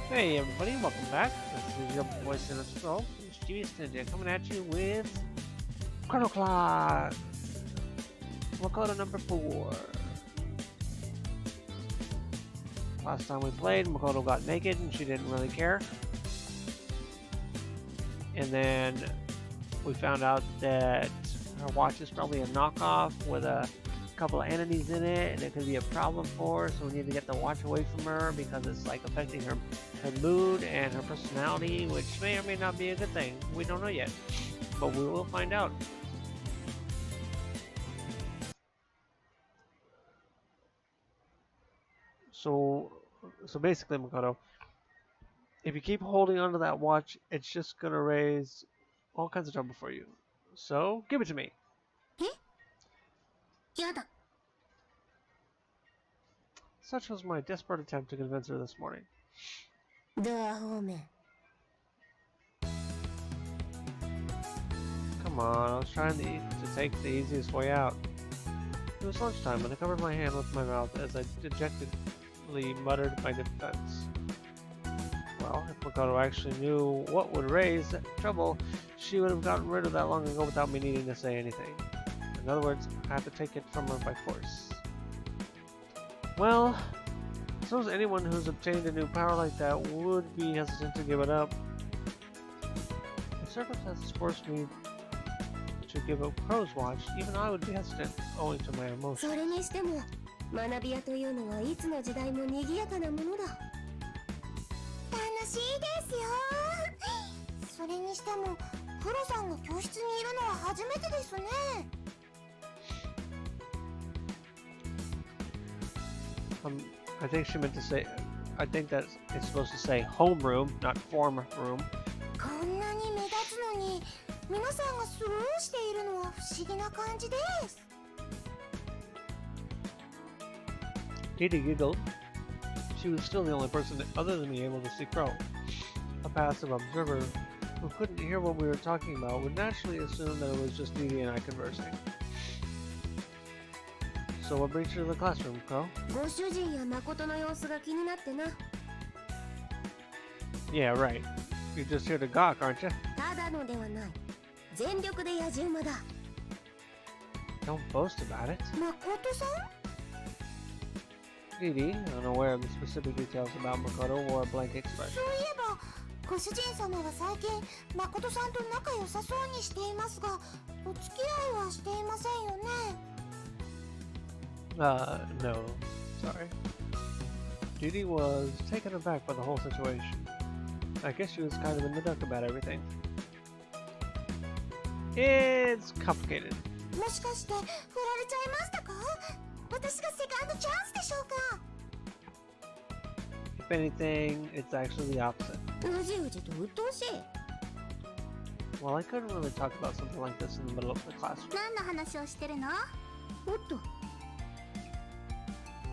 Hey everybody, welcome back. This is your boy Sinistro, Mischievous Ninja, coming at you with Chrono Clock! Makoto number 4. Last time we played, Makoto got naked and she didn't really care. And then we found out that her watch is probably a knockoff with a couple of entities in it, and it could be a problem for her, so we need to get the watch away from her because it's like affecting her mood and her personality, which may or may not be a good thing. We don't know yet, but we will find out. So basically, Makoto, if you keep holding onto that watch, it's just gonna raise all kinds of trouble for you. So give it to me. Such was my desperate attempt to convince her this morning. Come on, I was trying to take the easiest way out. It was lunchtime and I covered my hand with my mouth as I dejectedly muttered my defense. Well, if Makoto actually knew what would raise trouble, she would have gotten rid of that long ago without me needing to say anything. In other words, I have to take it from her by force. Well, I suppose anyone who's obtained a new power like that would be hesitant to give it up. If circumstances forced me to give up Crow's watch, even I would be hesitant owing to my emotions. I think she meant to say, I think that it's supposed to say homeroom, not form room. Didi giggled. She was still the only person other than me able to see Crow. A passive observer who couldn't hear what we were talking about would naturally assume that it was just Didi and I conversing. So what brings you to the classroom, Crow? Yeah, right. You're just here to gawk, aren't you? Don't boast about it. Didi, unaware of the specific details about Makoto, wore a blank expression. No. Sorry. Didi was taken aback by the whole situation. I guess she was kind of in the dark about everything. It's complicated. If anything, it's actually the opposite. Well, I couldn't really talk about something like this in the middle of the classroom.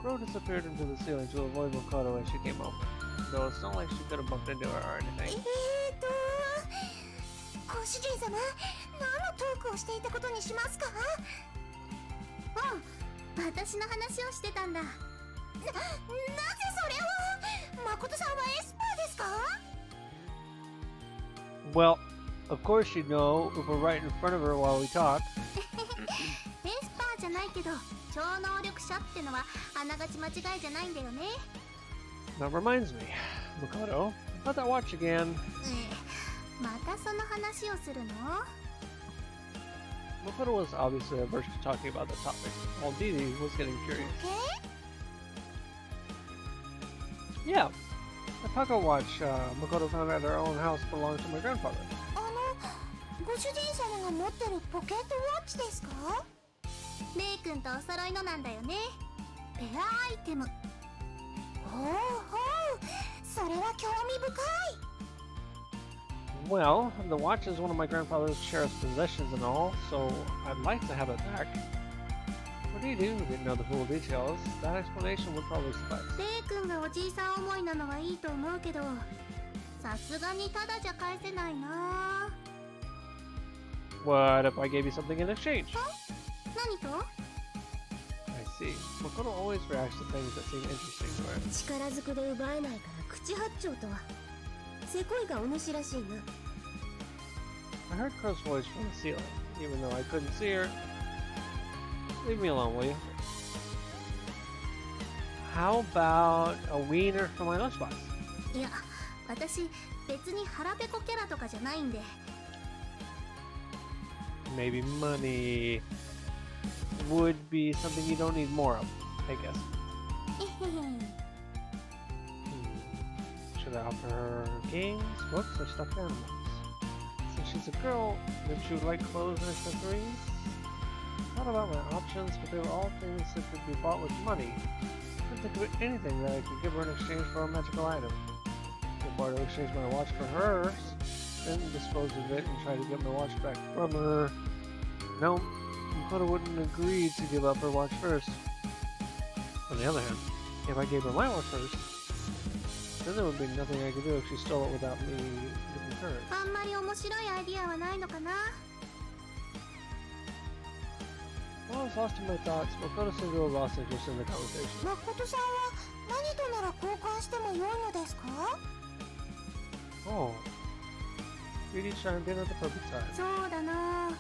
Crow disappeared into the ceiling to avoid Makoto as she came over, though it's not like she could have bumped into her or anything. Well, of course she'd know if we're right in front of her while we talk. That reminds me, Makoto, about that watch again. Makoto was obviously averse to talking about the topic, while Didi was getting curious. Yeah, the pocket watch Makoto found at her own house belonged to my grandfather. Well, the watch is one of my grandfather's cherished possessions and all, so I'd like to have it back. What do you do? We didn't know the full details. That explanation would probably suffice. What if I gave you something in exchange? I see. Makoto always reacts to things that seem interesting to her. 口八丁とはせこいがお主らしいな。I heard Crow's voice from the ceiling, even though I couldn't see her. Leave me alone, will you? How about a wiener for my lunchbox? いや、私別に腹ペコキャラとかじゃないんで。Maybe money would be something you don't need more of, I guess. Should I offer her games, books, or stuffed animals? Since she's a girl, maybe she would like clothes and accessories? Thought about my options, but they were all things that could be bought with money. I couldn't think of anything that I could give her in exchange for a magical item. If I were to exchange my watch for hers, then dispose of it and try to get my watch back from her. No, Makoto wouldn't agree to give up her watch first. On the other hand, if I gave her my watch first, then there would be nothing I could do if she stole it without me giving hers. あんまり面白いアイディアはないのかな。While I was lost in my thoughts, Makoto seemed to have lost interest in the conversation. 誠さんは何となら交換しても良いのですか？ Oh. Really chimed in at the perfect time. そうだな。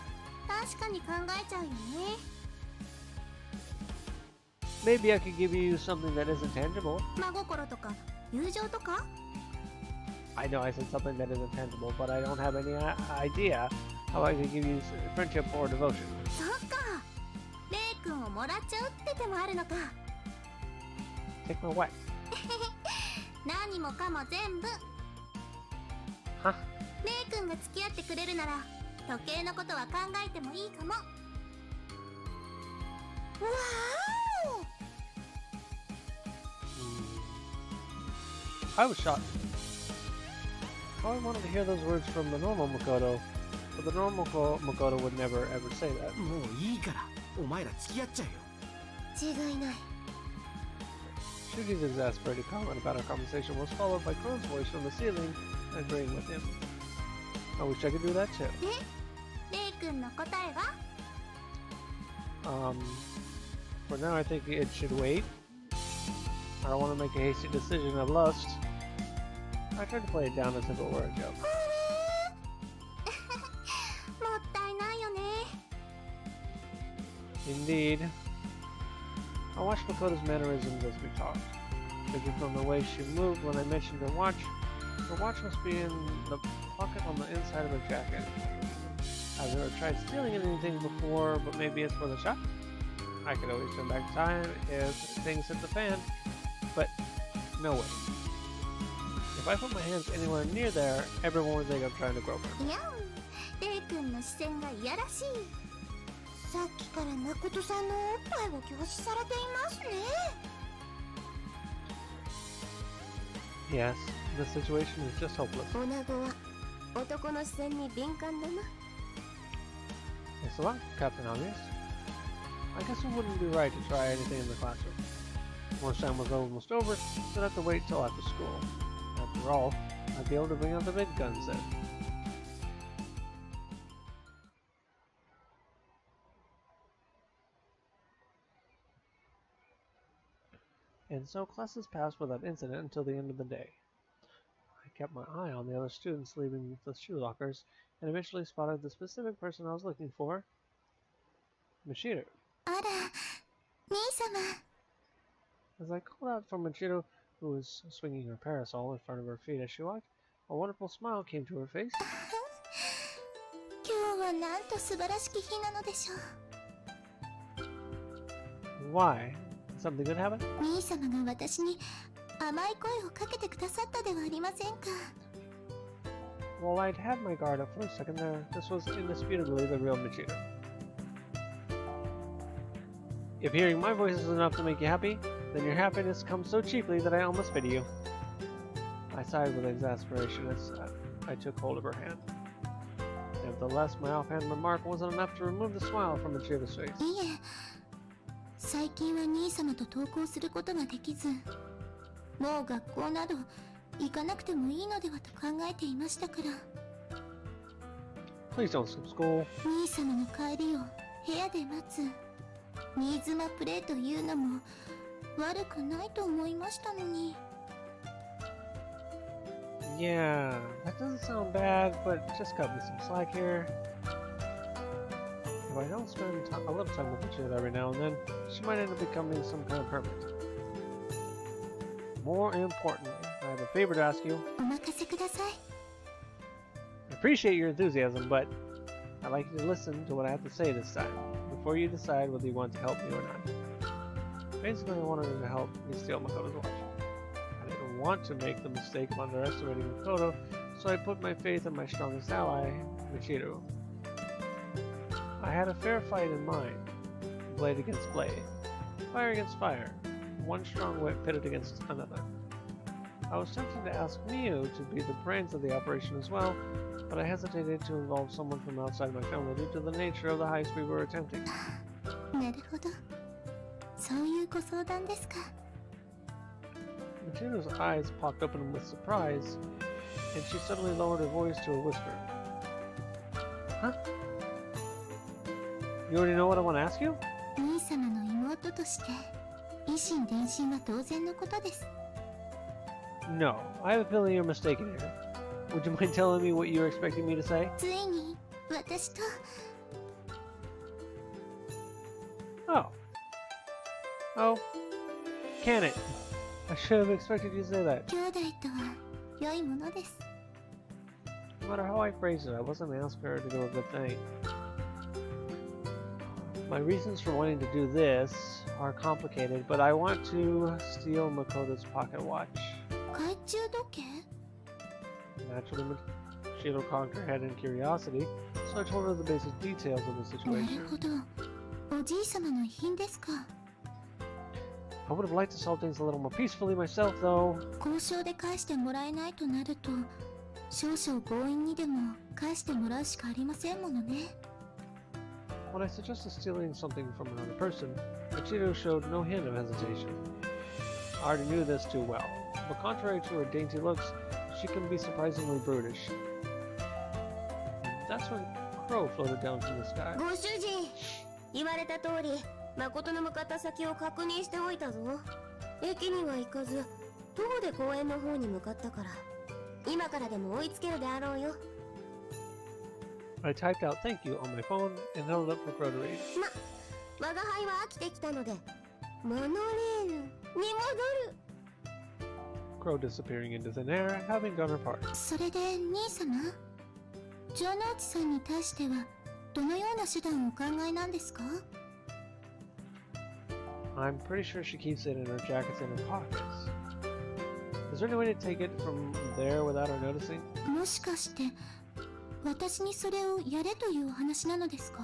確かに考えちゃうよね。Maybe I could give you something that isn't tangible. 真心とか友情とか？ I know I said something that isn't tangible, but I don't have any idea how I could give you friendship or devotion. そっか。レイ君をもらっちゃうって手もあるのか。Take my what? 何もかも全部。Huh? レイ君が付き合ってくれるなら時計のことは考えてもいいかも。わーお I was shocked. I wanted to hear those words from the normal Makoto, but the normal Makoto would never ever say that. もういいからお前ら付き合っちゃえよ。違いない。Shuji's exasperated comment about our conversation was followed by Chrono's voice from the ceiling, agreeing with him. I wish I could do that too. で、レイ君の答えは？ For now I think it should wait. I don't want to make a hasty decision of lust. I tried to play it down as if it were a joke. もったいないよね。Indeed. I watched Makoto's mannerisms as we talked. Judging from the way she moved when I mentioned her watch must be in the pocket on the inside of her jacket. I've never tried stealing anything before, but maybe it's for the shop? I could always turn back time if things hit the fan, but no way. If I put my hands anywhere near there, everyone would think I'm trying to grope her. いやん、レイ君の視線がいやらしい。さっきから誠さんのおっぱいを凝視されていますね。Yes, the situation is just hopeless. 女子は男の視線に敏感だな。Thanks a lot, Captain Obvious. I guess it wouldn't be right to try anything in the classroom. Lunchtime was almost over, so I'd have to wait till after school. After all, I'd be able to bring out the big guns then. And so classes passed without incident until the end of the day. I kept my eye on the other students leaving the shoe lockers, and eventually spotted the specific person I was looking for, Michiru. あら、兄様。 As I called out for Michiru, who was swinging her parasol in front of her feet as she walked, a wonderful smile came to her face. 今日はなんと素晴らしき日なのでしょう。 Why? Did something good happen? 兄様が私に甘い声をかけてくださったではありませんか。 Well, I'd had my guard up for a second there. This was indisputably the real Michiru. If hearing my voice is enough to make you happy, then your happiness comes so cheaply that I almost pity you. I sighed with exasperation as I took hold of her hand. Nevertheless, my offhand remark wasn't enough to remove the smile from Michiru's face. いえ、最近は兄様と登校することができず、もう学校など行かなくてもいいのではと考えていましたから。 Please don't skip school. 兄様の帰りを部屋で待つ新妻プレイというのも悪くないと思いましたのに。Yeah, that doesn't sound bad, but just cut me some slack here. If I don't spend a little time with Machida every now and then, she might end up becoming some kind of hermit. More importantly, I have a favor to ask you. お任せください。 I appreciate your enthusiasm, but I'd like you to listen to what I have to say this time, before you decide whether you want to help me or not. Basically, I wanted her to help me steal Makoto's watch. I didn't want to make the mistake of underestimating Makoto, so I put my faith in my strongest ally, Michiru. I had a fair fight in mind, blade against blade, fire against fire, one strong wit pitted against another. I was tempted to ask Miu to be the brains of the operation as well, but I hesitated to involve someone from outside my family due to the nature of the heist we were attempting. なるほど。そういうご相談ですか。 Michiru's eyes popped open with surprise, and she suddenly lowered her voice to a whisper. Huh? You already know what I want to ask you? 兄様の妹として、以心伝心は当然のことです。 No, I have a feeling you're mistaken here. Would you mind telling me what you're expecting me to say? ついに、私と、 Oh. Oh. Can it? I should have expected you to say that. 兄弟とは良いものです。 No matter how I phrase it, I wasn't asking her to do a good thing. My reasons for wanting to do this are complicated, but I want to steal Makoto's pocket watch. 懐中時計 Naturally, Shido conquered her head in curiosity, so I told her the basic details of the なる situation. ほど。おじい様の遺品ですか。 I would have liked to solve things a little more peacefully myself, though. 交渉で返してもらえないとなると、少々強引にでも返してもらうしかありませんものね。 When I suggested stealing something from another person, Michiru showed no hint of hesitation. I already knew this too well, but contrary to her dainty looks, she can be surprisingly brutish. That's when Crow floated down from the sky. ご主人、言われた通り、誠の向かった先を確認しておいたぞ。駅には行かず、徒歩で公園の方に向かったから、今からでも追いつけるであろうよ。 I typed out thank you on my phone and held it up for Crow to read. 我が輩は飽きてきたので、モノレールに戻る。 Crow disappearing into thin air, having done her part. それで兄様、城之内さんに対してはどのような手段をお考えなんですか？ I'm pretty sure she keeps it in her jackets and her pockets. Is there any way to take it from there without her noticing? もしかして私にそれをやれというお話なのですか？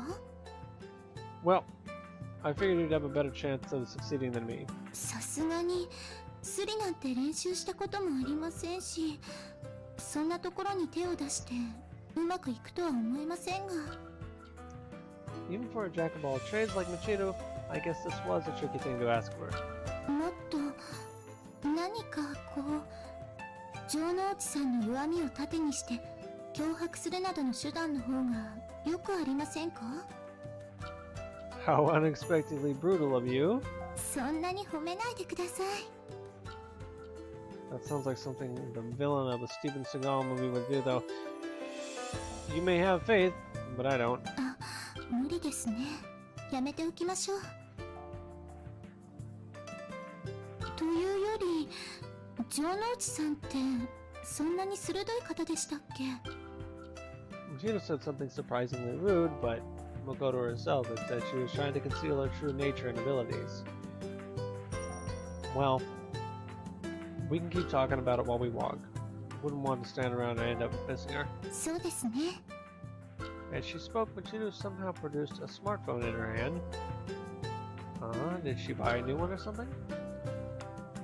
Well, I figured you'd have a better chance of succeeding than me. さすがにスリなんて練習したこともありませんし、そんなところに手を出してうまくいくとは思えませんが。 Even for a jack of all trades like Michiru, I guess this was a tricky thing to ask for. もっと何かこう城之内さんの弱みを盾にして脅迫するなどの手段の方がよくありませんか？ How unexpectedly brutal of you. そんなに褒めないでください。 That sounds like something the villain of a Steven Seagal movie would do, though. You may have faith, but I don't. あ、無理ですね。やめておきましょう。というより、城之内さんってそんなに鋭い方でしたっけ？ Michiru said something surprisingly rude, but Makoto herself had said she was trying to conceal her true nature and abilities. Well, we can keep talking about it while we walk. Wouldn't want to stand around and end up missing her. そうですね。 As she spoke, Michiru somehow produced a smartphone in her hand. Did she buy a new one or something?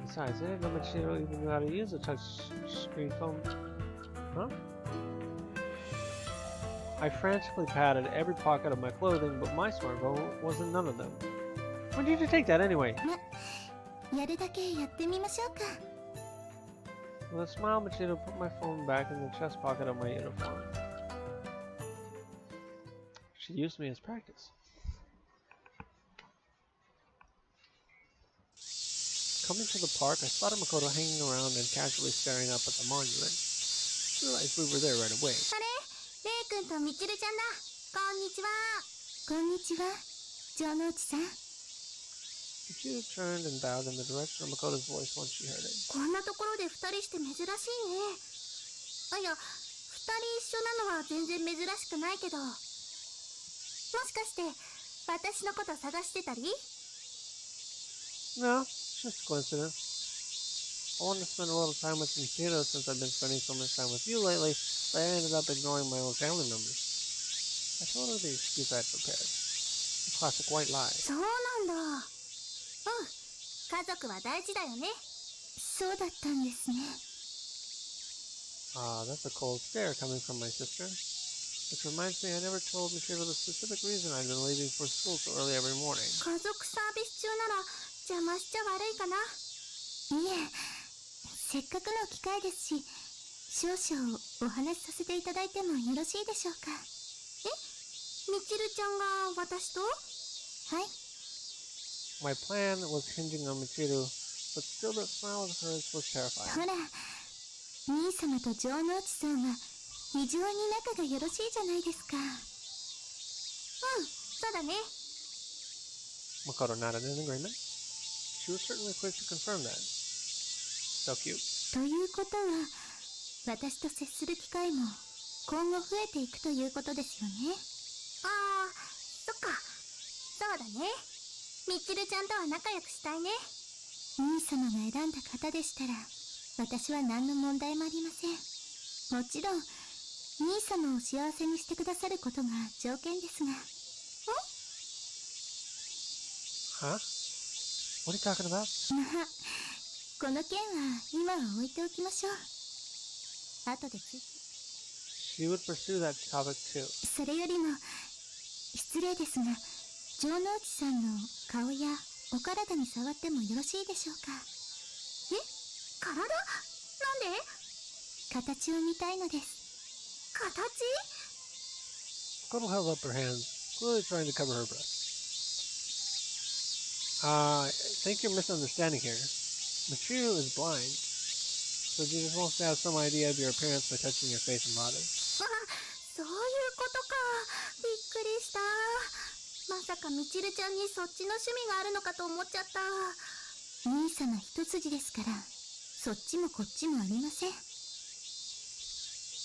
Besides, I didn't know Michiru even knew how to use a touch screen phone. Huh? I frantically patted every pocket of my clothing, but my smartphone was in none of them. When did you take that anyway? やるだけやってみましょうか。 With a smile, Michiru put my phone back in the chest pocket of my uniform. She used me as practice. Coming to the park, I spotted Makoto hanging around and casually staring up at the monument. realized we were there right away. あれ、レイ君とみちるちゃんだ。こんにちは。こんにちは、城之内さん。Michiru turned and bowed in the direction of Makoto's voice once she heard it. こんなところで二人して珍しいね。あ、いや、二人一緒なのは全然珍しくないけど。もしかして、私のこと探してたり？ No, it's just a coincidence. I wanted to spend a little time with Michiru since I've been spending so much time with you lately, but I ended up ignoring my own family members. I told her the excuse I had prepared. A classic white lie. そうなんだ。うん、家族は大事だよね。そうだったんですね。Ah, that's a cold stare coming from my sister. Which reminds me I never told Michiru the specific reason I'd been leaving for school so early every morning. 家族サービス中なら邪魔しちゃ悪いかな。いえ、せっかくの機会ですし、少々お話しさせていただいてもよろしいでしょうか。え、みちるちゃんが私と？はい。My plan was hinging on Michiru, but still that smile of hers was terrifying. ほら、兄様と城之内さんは非常に仲がよろしいじゃないですか。うん、そうだね。Makoto nodded in agreement. She was certainly quick to confirm that. So cute. ということは、私と接する機会も今後増えていくということですよね。ああ、そっか。そうだね。みちるちゃんとは仲良くしたいね。兄様が選んだ方でしたら、私は何の問題もありません。もちろん、兄様を幸せにしてくださることが条件ですが。Huh? What are you talking about? まあ、この件は今は置いておきましょう。後でついて。She would pursue that topic too. それよりも、失礼ですが、城之内さんの顔やお体に触ってもよろしいでしょうか。え？体？なんで？形を見たいのです。形？ Makoto held up her hands, clearly trying to cover her breast. I think you're misunderstanding here. Michiru is blind, so she just wants to have some idea of your appearance by touching your face and body. あ、そういうことか。びっくりした。まさかみちるちゃんにそっちの趣味があるのかと思っちゃった。兄様一筋ですから、そっちもこっちもありません。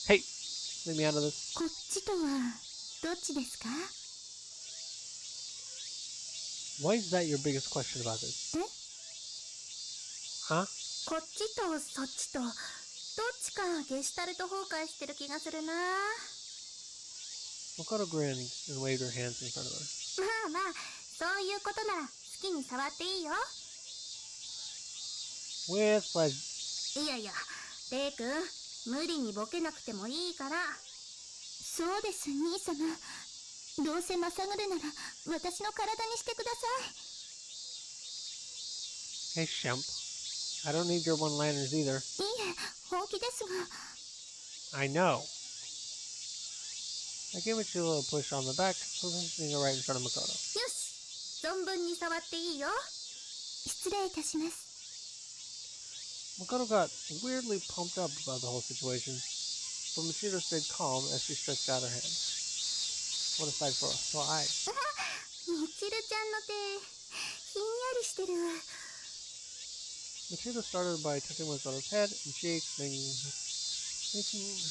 Hey, leave me out of this. こっちとはどっちですか？ Why is that your biggest question about this? え？ Huh? こっちとそっちとどっちかゲシュタルト崩壊してる気がするな。 Makoto grinned and waved her hands in front of her. まあまあ、そういうことなら好きに触っていいよ。 With pleasure. いやいや、レイ君、無理にボケなくてもいいから。そうです、兄様。どうせまさぐるなら私の体にしてください。 Hey, Shemp. I don't need your one-liners either. いいえ、本気ですが。 I know. I gave Michiru a little push on the back, positioning her right in front of Makoto. よし、存分に触っていいよ。失礼いたします。 Makoto got weirdly pumped up about the whole situation, but Michiru stayed calm as she stretched out her hand. What a sight for a sore eye. みちるちゃんの手、ひんやりしてる。 Michiru started by touching Makoto's head and cheeks, making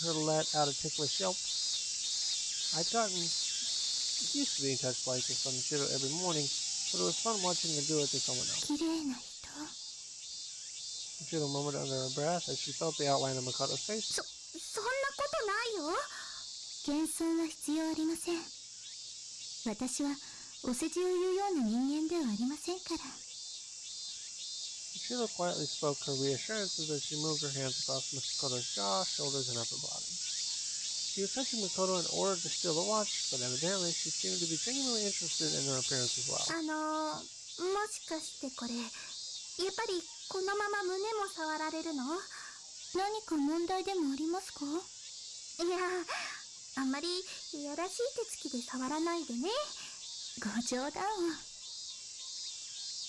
her let out a ticklish yelp. I'd gotten used to being touched like this on Michiru every morning, but it was fun watching her do it to someone else. 綺麗な人。 Michiru murmured under her breath as she felt the outline of Makoto's face. そんなことないよ。謙遜は必要ありません。私はお世辞を言うような人間ではありませんから。 Michiru quietly spoke her reassurances as she moved her hands across Makoto's jaw, shoulders, and upper body. She was touching Makoto in order to steal the watch, but evidently she seemed to be genuinely interested in her appearance as well. もしかしてこれ、やっぱりこのまま胸も触られるの？何か問題でもありますか？いや、あんまりいやらしい手つきで触らないでね。ご冗談を。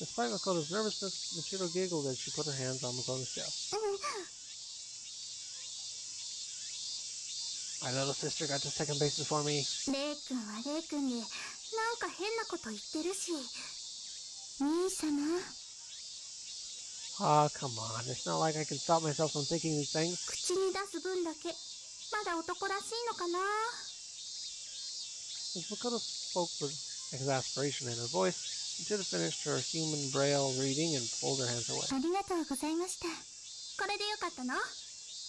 Despite Makoto's nervousness, Michiru giggled as she put her hands on Makoto's chest. My little sister got to second base before me. レイ君はレイ君でなんか変なこと言ってるし。兄様。Ah, come on. It's not like I can stop myself from thinking these things. 口に出す分だけまだ男らしいのかな。 As Makoto spoke with exasperation in her voice, Michiro finished her human braille reading and pulled her hands away. ありがとうございました。これでよかったの？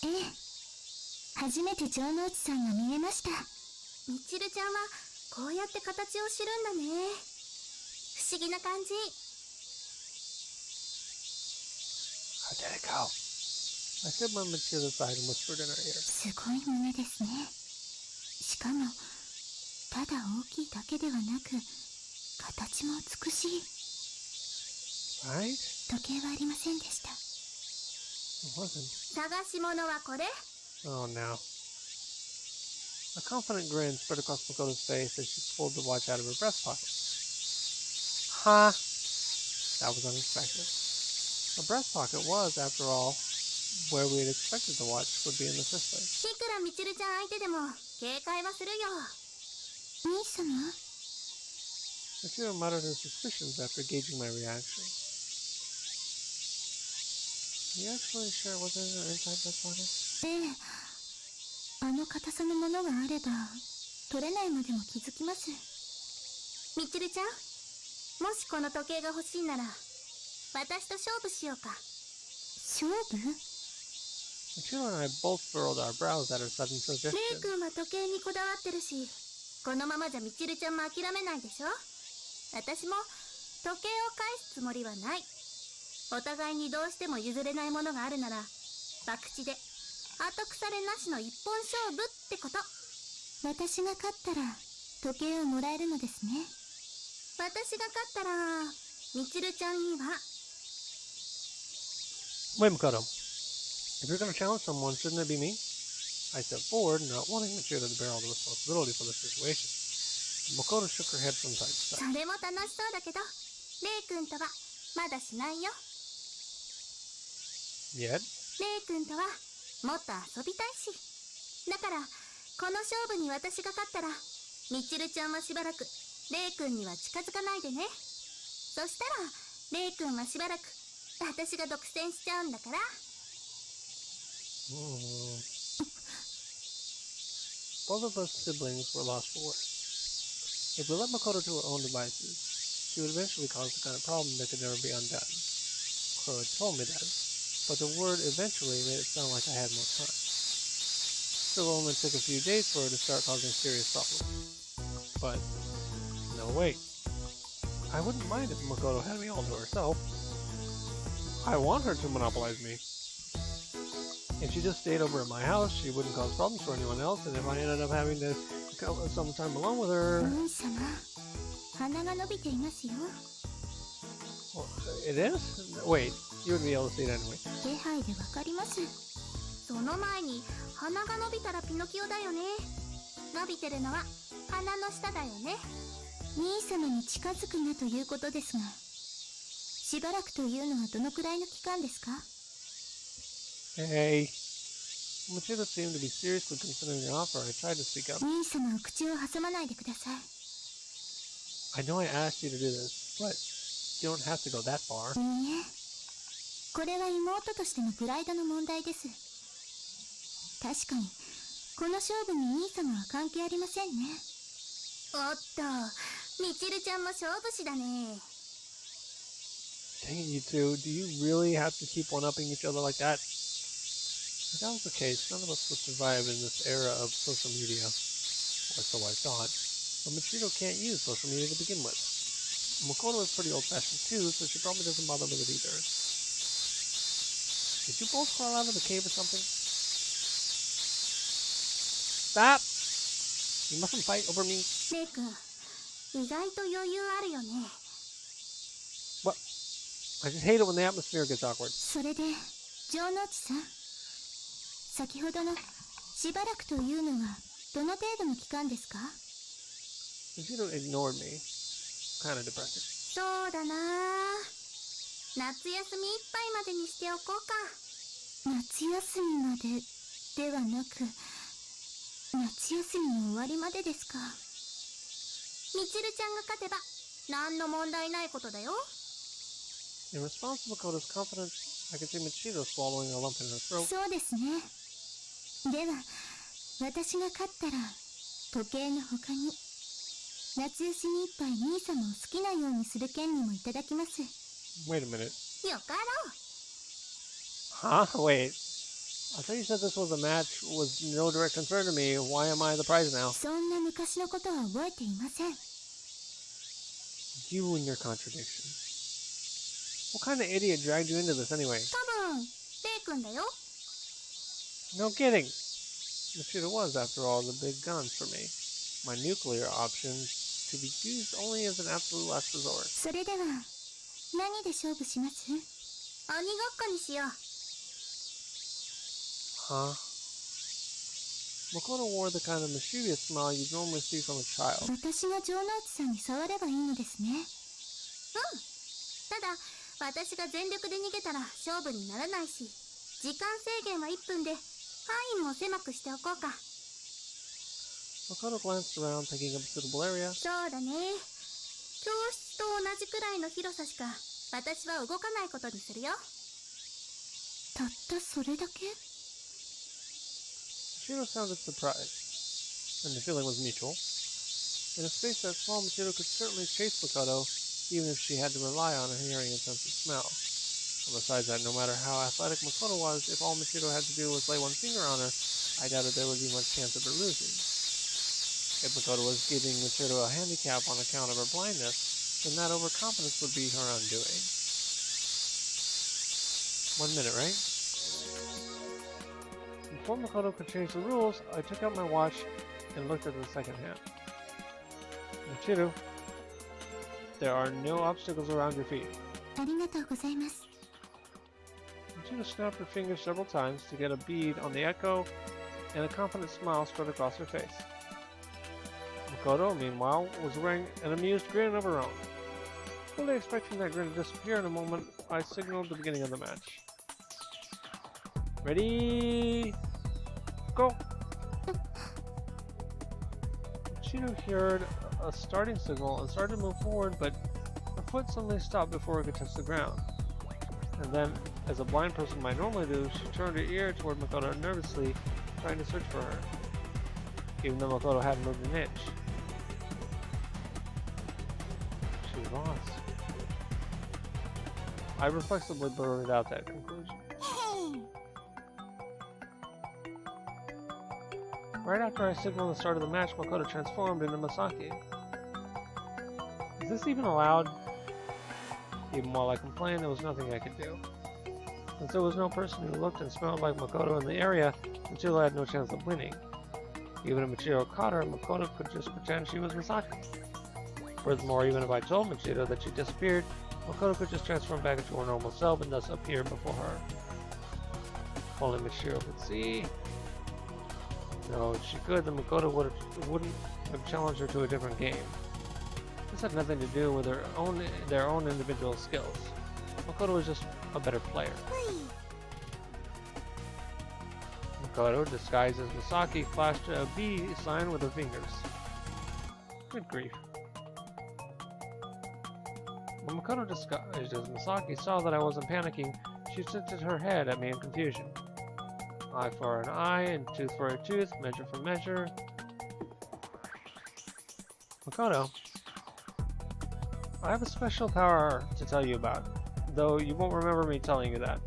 ええ。初めて城之内さんが見えました。みちるちゃんはこうやって形を知るんだね。不思議な感じ。How did it go? I stood by Michiro's side and whispered in her ear. すごい胸ですね。しかもただ大きいだけではなく形も美しい。Right? 時計はありませんでした。 It wasn't. 探し物はこれ？ Oh no. A confident grin spread across Makoto's face as she pulled the watch out of her breast pocket. Huh? That was unexpected. Her breast pocket was, after all, where we had expected the watch would be in the first place. いくらみちるちゃん相手でも警戒はするよ。兄様？ Michiro muttered her suspicions after gauging my reaction. Are you actually sure it wasn't in her inside breast pocket? ええ。あの硬さのものがあれば取れないまでも気づきます。みちるちゃん、もしこの時計が欲しいなら私と勝負しようか。勝負？ Michiro and I both furrowed our brows at her sudden レイ suggestion. 君は時計にこだわってるし、このままじゃみちるちゃんも諦めないでしょ。私も時計を返すつもりはない。お互いにどうしても譲れないものがあるなら博打で後腐れなしの一本勝負ってこと。私が勝ったら時計をもらえるのですね。私が勝ったらみちるちゃんには。 Wait, Makoto. If you're going to challenge someone, shouldn't it be me? I stepped forward, not wanting Michiro to bear all the responsibility for the situation. Makoto shook her head from side to そ side. れも楽しそうだけど、レイ君とはまだしないよ。 Yet? レイ君とはもっと遊びたいし。だからこの勝負に私が勝ったらみちるちゃんはしばらくレイ君には近づかないでね。そしたらレイ君はしばらく私が独占しちゃうんだから。 Both of us siblings were lost for words. If we let Makoto to her own devices, she would eventually cause the kind of problem that could never be undone. Crow had told me that, but the word eventually made it sound like I had more time. Still only took a few days for her to start causing serious problems. But, no wait. I wouldn't mind if Makoto had me all to herself. I want her to monopolize me. If she just stayed over at my house, she wouldn't cause problems for anyone else, and if I ended up having to go some time alone with her... 兄様、鼻が伸びていますよ。 Well, it is? Wait, you would be able to see it anyway. 気配でわかります。その前に鼻が伸びたらピノキオだよね。伸びてるのは鼻の下だよね。兄様に近づくなということですが、しばらくというのはどのくらいの期間ですか？ Hey. Michiro seemed to be seriously considering the offer. I tried to speak up. 兄様は口を挟まないでください。 I know I asked you to do this, but you don't have to go that far. いいえ、これは妹としてのプライドの問題です。確かにこの勝負に兄様は関係ありませんね。おっと、みちるちゃんも勝負師だね。 Dang it, you two. Do you really have to keep one-upping each other like that? If that was the case, none of us would survive in this era of social media. Or so I thought. But Michiro can't use social media to begin with. Makoto is pretty old-fashioned too, so she probably doesn't bother with it either. Did you both crawl out of the cave or something? Stop! You mustn't fight over me. レイ君、意外と余裕あるよね。 What? I just hate it when the atmosphere gets awkward. それで、城之内さん、先ほどのしばらくというのはどの程度の期間ですか？ Michiro ignored me. Kinda depressing. そうだな、夏休みいっぱいまでにしておこうか。夏休みまでではなく、夏休みの終わりまでですか。みちるちゃんが勝てば何の問題ないことだよ。 In response to Makoto's confidence, I could see Michiro swallowing a lump in her throat. そうですね。では私が勝ったら時計の他に夏休みいっぱい兄様を好きなようにする権利もいただきます。 Wait a minute. よかろう。 Huh? Wait. I thought you said this was a match with no direct concern to me. Why am I the prize now? そんな昔のことは覚えていません。 You and your contradictions. What kind of idiot dragged you into this anyway? 多分レイ君だよ。 No kidding. Michiro was, after all, the big guns for me. My nuclear options to be used only as an absolute last resort. それでは何で勝負します？鬼ごっこにしよう。 Huh? Makoto wore the kind of mischievous smile you'd normally see from a child. 私が城之内さんに触ればいいのですね。うん。ただ私が全力で逃げたら勝負にならないし、時間制限は1分で範囲も狭くしておこうか。 Makoto glanced around, taking up a suitable area. そうだね。教室と同じくらいの広さしか私は動かないことにするよ。たったそれだけ？ Michiro sounded surprised, and the feeling was mutual. In a space that small, Michiro could certainly chase Makoto, even if she had to rely on her hearing and sense of smell. And besides that, no matter how athletic Makoto was, if all Michiro had to do was lay one finger on her, I doubted there would be much chance of her losing. If Makoto was giving Michiro a handicap on account of her blindness, then that overconfidence would be her undoing. 1 minute, right? Before Makoto could change the rules, I took out my watch and looked at the second hand. Michiro, there are no obstacles around your feet. ありがとうございます。 Michiro snapped her fingers several times to get a bead on the echo, and a confident smile spread across her face. Makoto, meanwhile, was wearing an amused grin of her own. Fully expecting that grin to disappear in a moment, I signaled the beginning of the match. Ready? Go! Chino heard a starting signal and started to move forward, but her foot suddenly stopped before it could touch the ground. And then, as a blind person might normally do, she turned her ear toward Makoto nervously, trying to search for her, even though Makoto hadn't moved an inch. She was lost. I reflexively blurted out that conclusion. Right after I signaled the start of the match, Makoto transformed into Masaki. Is this even allowed? Even while I complained, there was nothing I could do. Since there was no person who looked and smelled like Makoto in the area, Michiro had no chance of winning. Even if Michiro caught her, Makoto could just pretend she was Masaki. Furthermore, even if I told Michiro that she disappeared, Makoto could just transform back into her normal self and thus appear before her. If only Michiro could see. No, if she could, then Makoto wouldn't have challenged her to a different game. This had nothing to do with their own individual skills. Makoto was just a better player. Makoto, disguised as Masaki, flashed a B sign with her fingers. Good grief. When Makoto, disguised as Masaki, saw that I wasn't panicking, she tilted her head at me in confusion. Eye for an eye, and tooth for a tooth, measure for measure. Makoto, I have a special power to tell you about, though you won't remember me telling you that.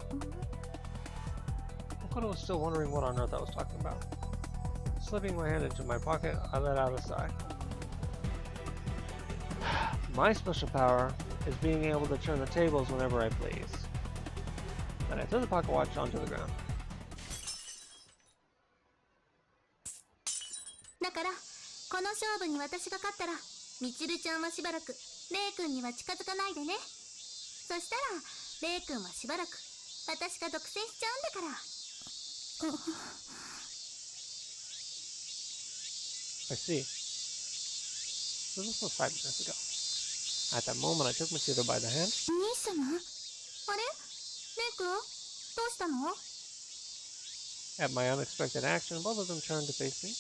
Makoto was still wondering what on earth I was talking about. Slipping my hand into my pocket, I let out a sigh. My special power is being able to turn the tables whenever I please. Then I threw the pocket watch onto the ground. だからこの勝負に私が勝ったらみちるちゃんはしばらくレイ君には近づかないでね。そしたらレイ君はしばらく私が独占しちゃうんだから。I see. So this was 5 minutes ago. At that moment, I took Michiro by the hand. 兄様？あれ？レイ君？どうしたの？ At my unexpected action, both of them turned to face me.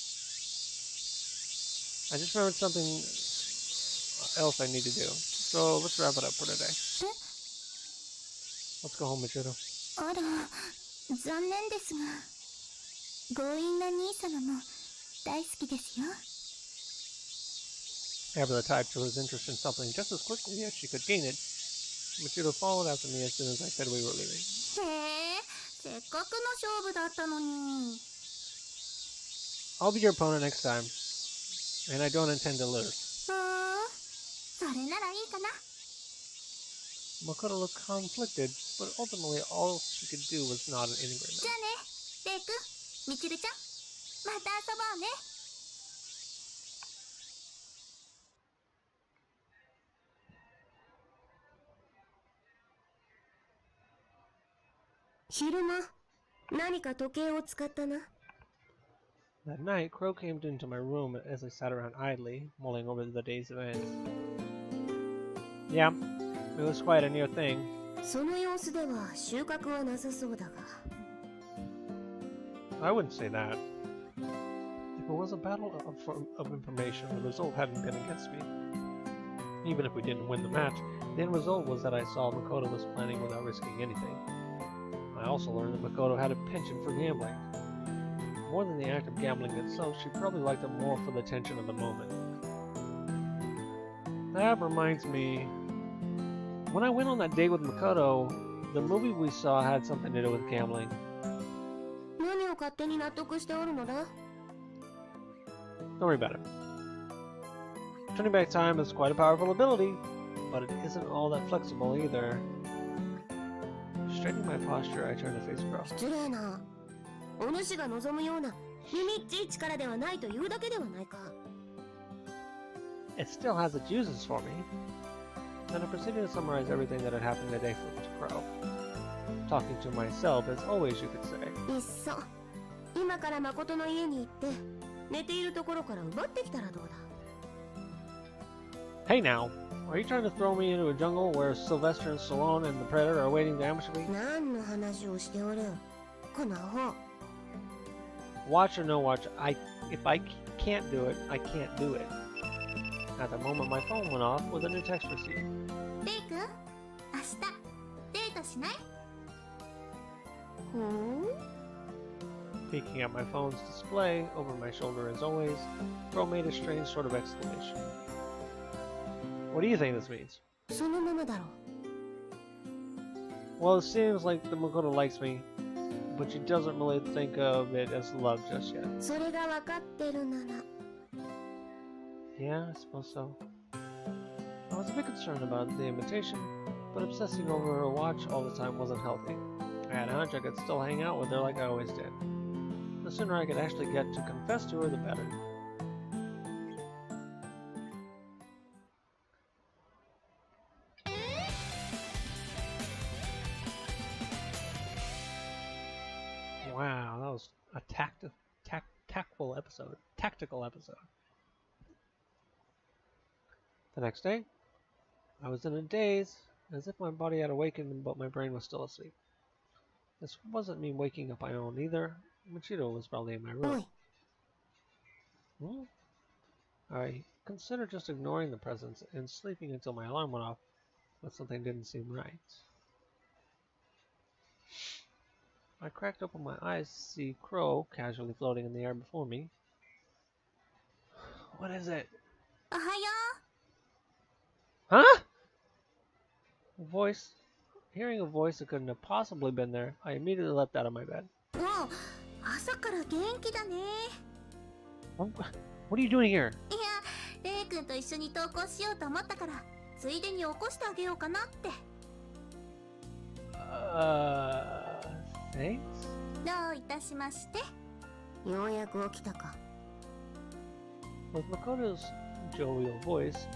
I just remembered something else I need to do. So let's wrap it up for today. Let's go home, Michiru. あら、残念ですが、強引な兄様も大好きですよ。Ever the type to lose interest in something just as quickly as she could gain it, Michiru followed after me as soon as I said we were leaving. へえ、せっかくの勝負だったのに。I'll be your opponent next time, and I don't intend to lose. それならいいかな。Makoto looked conflicted, but ultimately all she could do was nod in agreement. じゃあね、レイ君、みちるちゃん、また遊ぼうね。昼間、何か時計を使ったな。That night, Crow came into my room as I sat around idly, mulling over the day's events. Yeah, it was quite a near thing. その様子では収穫はなさそうだが。I wouldn't say that. If it was a battle of information, the result hadn't been against me. Even if we didn't win the match, the end result was that I saw Makoto was planning without risking anything. I also learned that Makoto had a penchant for gambling. More than the act of gambling itself, she probably liked it more for the tension of the moment. That reminds me, when I went on that date with Makoto, the movie we saw had something to do with gambling. 何を勝手に納得しておるのだ？ Don't worry about it. Turning back time is quite a powerful ability, but it isn't all that flexible either. Straightening my posture, I turned to face Crow. 失礼な。お主が望むような耳っちい力ではないというだけではないか。It still has its uses for me. Then I proceeded to summarize everything that had happened today to Crow. Talking to myself, as always, you could say. いっそ、今から誠の家に行って、寝ているところから奪ってきたらどうだ。 Hey now, are you trying to throw me into a jungle where Sylvester and Stallone and the Predator are waiting to ambush me? 何の話をしておる？このアホ。 Watch or no watch, if I can't do it, I can't do it. At the moment, my phone went off with a new text received. レイ君、明日デートしない？ Peeking at my phone's display over my shoulder as always, Crow made a strange sort of exclamation. What do you think this means? そのままだろう。 Well, it seems like the Makoto likes me, but she doesn't really think of it as love just yet. それが分かってるなら。 Yeah, I suppose so. I was a bit concerned about the invitation, but obsessing over her watch all the time wasn't healthy. I had a hunch I could still hang out with her like I always did. The sooner I could actually get to confess to her, the better. Wow, that was a tactical episode. The next day, I was in a daze, as if my body had awakened but my brain was still asleep. This wasn't me waking up on my own either. Michiru was probably in my room. I considered just ignoring the presence and sleeping until my alarm went off, but something didn't seem right. I cracked open my eyes to see Crow casually floating in the air before me. What is it? おはよ Huh? Hearing a voice that couldn't have possibly been there, I immediately leapt out of my bed. う。おう、朝から元気だね。What are you doing here? いや、レイ君と一緒に投稿しようと思ったから、ついでに起こしてあげようかなって。Thanks? どういたしまして。ようやく起きたか。 With Makoto's jovial voice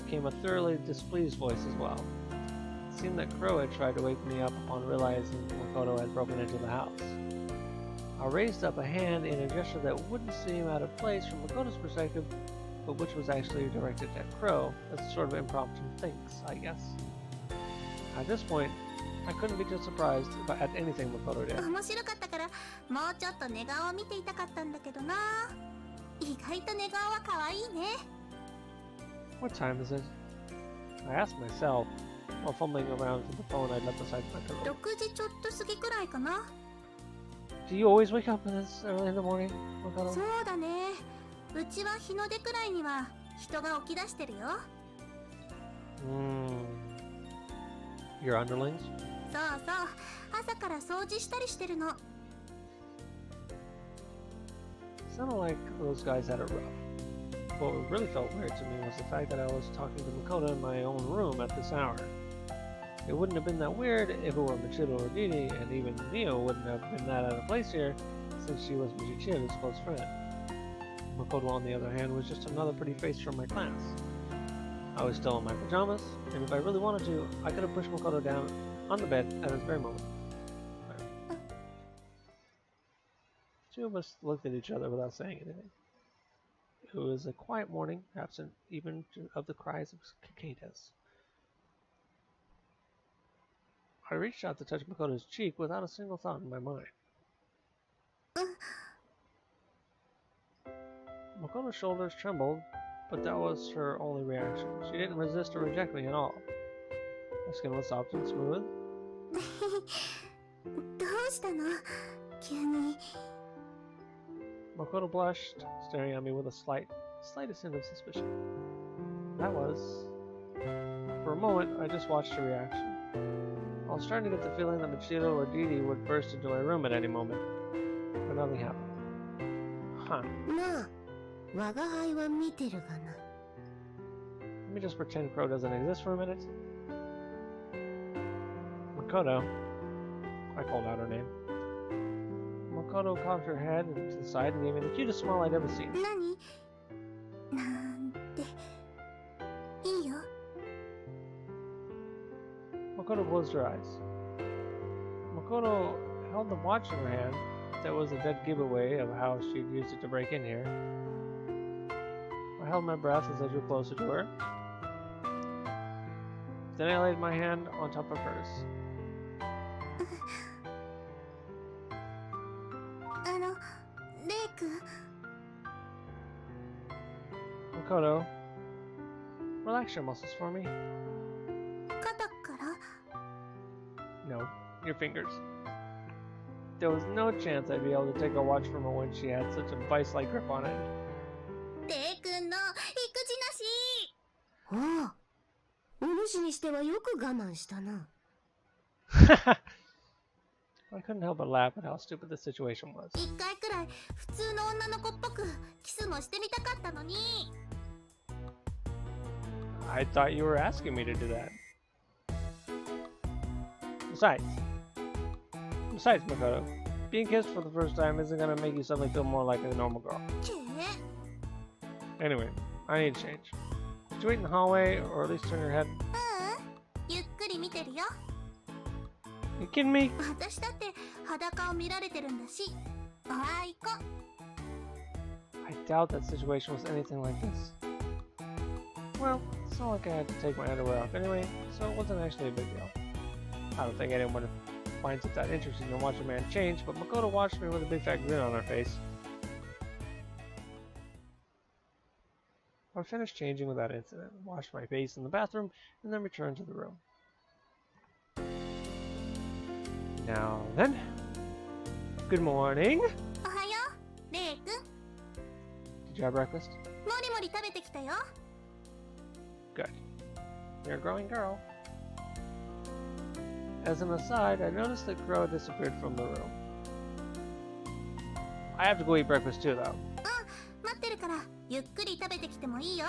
came a thoroughly displeased voice as well. It seemed that Crow had tried to wake me up upon realizing Makoto had broken into the house. I raised up a hand in a gesture that wouldn't seem out of place from Makoto's perspective, but which was actually directed at Crow as a sort of impromptu thanks, I guess. At this point, I couldn't be too surprised at anything Makoto did. 面白かったから、もうちょっと寝顔を見ていたかったんだけどな。意外と寝顔は可愛いね。 What time is it? I asked myself while fumbling around for the phone I'd left beside my pillow. 6時ちょっと過ぎくらいかな。 Do you always wake up this early in the morning, そ Makoto? うだね。うちは日の出くらいには人が起き出してるよ。 Your underlings? そうそう。朝から掃除したりしてるの。 Sounded like those guys had it rough. What really felt weird to me was the fact that I was talking to Makoto in my own room at this hour. It wouldn't have been that weird if it were Michido or Didi, and even Mio wouldn't have been that out of place here, since she was Michido's close friend. Makoto, on the other hand, was just another pretty face from my class. I was still in my pajamas, and if I really wanted to, I could have pushed Makoto down on the bed at this very moment. Two of us looked at each other without saying anything. It was a quiet morning, absent even of the cries of cicadas. I reached out to touch Makoto's cheek without a single thought in my mind. Makoto's shoulders trembled, but that was her only reaction. She didn't resist or reject me at all. Her skin was soft and smooth. どうしたの急に。 Makoto blushed, staring at me with a slightest hint of suspicion. That was... For a moment, I just watched her reaction. I was starting to get the feeling that Michido or Didi would burst into my room at any moment, but nothing happened. Huh. まあ、我が輩は見てるがな。 Let me just pretend Crow doesn't exist for a minute. Makoto. I called out her name. Makoto cocked her head to the side and gave me the cutest smile I'd ever seen. 何なんて。いいよ。 Makoto closed her eyes. Makoto held the watch in her hand. That was a dead giveaway of how she'd used it to break in here. I held my breath as I drew closer to her. Then I laid my hand on top of hers. レイ君。 Makoto, relax your muscles for me. 肩から。 No, your fingers. There was no chance I'd be able to take a watch from her when she had such a vice-like grip on it. レイ君の育児おお、お主にしてはよく我慢したな。I couldn't help but laugh at how stupid the situation was. なし。一回くらい普通の女の子っぽくキスもしてみたかったのに。 I thought you were asking me to do that. Besides, Makoto, being kissed for the first time isn't gonna make you suddenly feel more like a normal girl. チェ Anyway, I need to change. Did you wait in the hallway, or at least turn your head? ゆっくり見てるよ。 You kidding me? 私だって裸を見られてるんだし。おあいこ。 I doubt that situation was anything like this. Well, it's not like I had to take my underwear off anyway, so it wasn't actually a big deal. I don't think anyone finds it that interesting to watch a man change, but Makoto watched me with a big fat grin on her face. I finished changing without incident, washed my face in the bathroom, and then returned to the room. Now then, good morning. おはよう、レイ君。 Did you have breakfast? もりもり食べてきたよ。 Good. You're a growing girl. As an aside, I noticed that Crow disappeared from the room. I have to go eat breakfast too, though. 待ってるからゆっくり食べてきてもいいよ。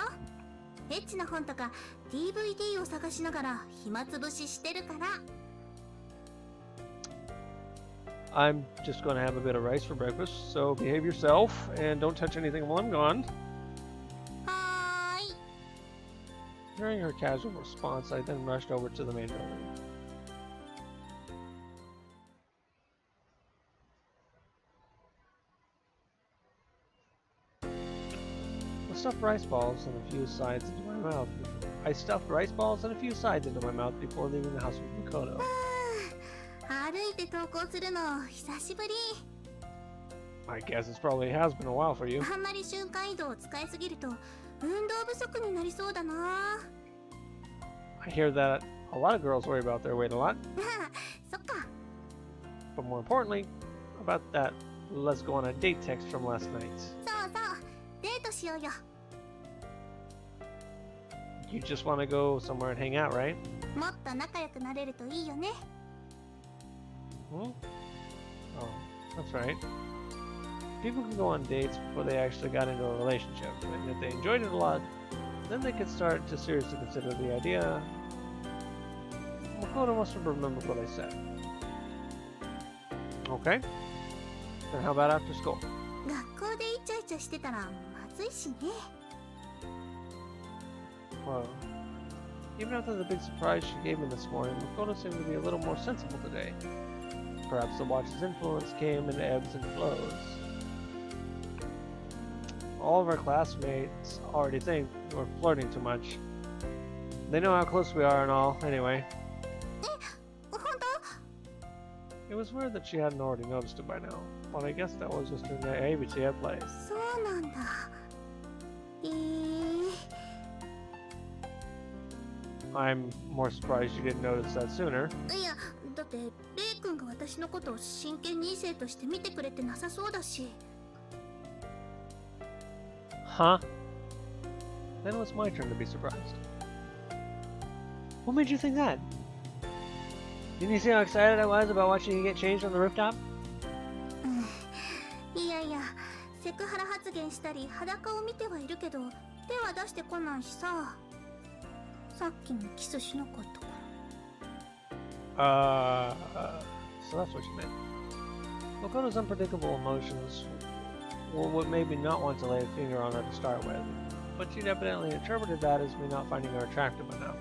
エッチな本とか DVD を探しながら暇つぶししてるから。 I'm just going to have a bit of rice for breakfast, so behave yourself and don't touch anything while I'm gone. はーい。 Hearing her casual response, I then rushed over to the main building. I stuffed rice balls and a few sides into my mouth. I stuffed rice balls and a few sides into my mouth before leaving the house with Makoto. 歩いて登校するの久しぶり。I guess it probably has been a while for you. あんまり瞬間移動を使いすぎると運動不足になりそうだな。 I hear that a lot of girls worry about their weight a lot, そっか。 but more importantly, about that let's go on a date text from last night. そうそう、デートしようよ。 You just want to go somewhere and hang out, right? もっと仲良くなれるといいよね。 Hmm? Oh, that's right. People can go on dates before they actually got into a relationship, and if they enjoyed it a lot, then they could start to seriously consider the idea. Makoto must have remembered what I said. Okay. Then how about after school? 学校でイチャイチャしてたらまずいしね。 Well, even after the big surprise she gave me this morning, Makoto seemed to be a little more sensible today. Perhaps the watch's influence came in ebbs and flows. All of our classmates already think we're flirting too much. They know how close we are and all, anyway. 本 It was weird that she hadn't already noticed it by now, but I guess that was just her naivety at play. 当？そうなんだ。I'm more surprised you didn't notice that sooner. いや、だってレイ君が私のことを真剣に異性として見てくれてなさそうだし。 Huh? Then it was my turn to be surprised. What made you think that? Didn't you see how excited I was about watching you get changed on the rooftop? いやいや、セクハラ発言したり裸を見てはいるけど手は出してこないしさ。さっきもキスしなかったから。So that's what you meant. Makoto's unpredictable emotions were what made me not want to lay a finger on her to start with, but she'd evidently interpreted that as me not finding her attractive enough.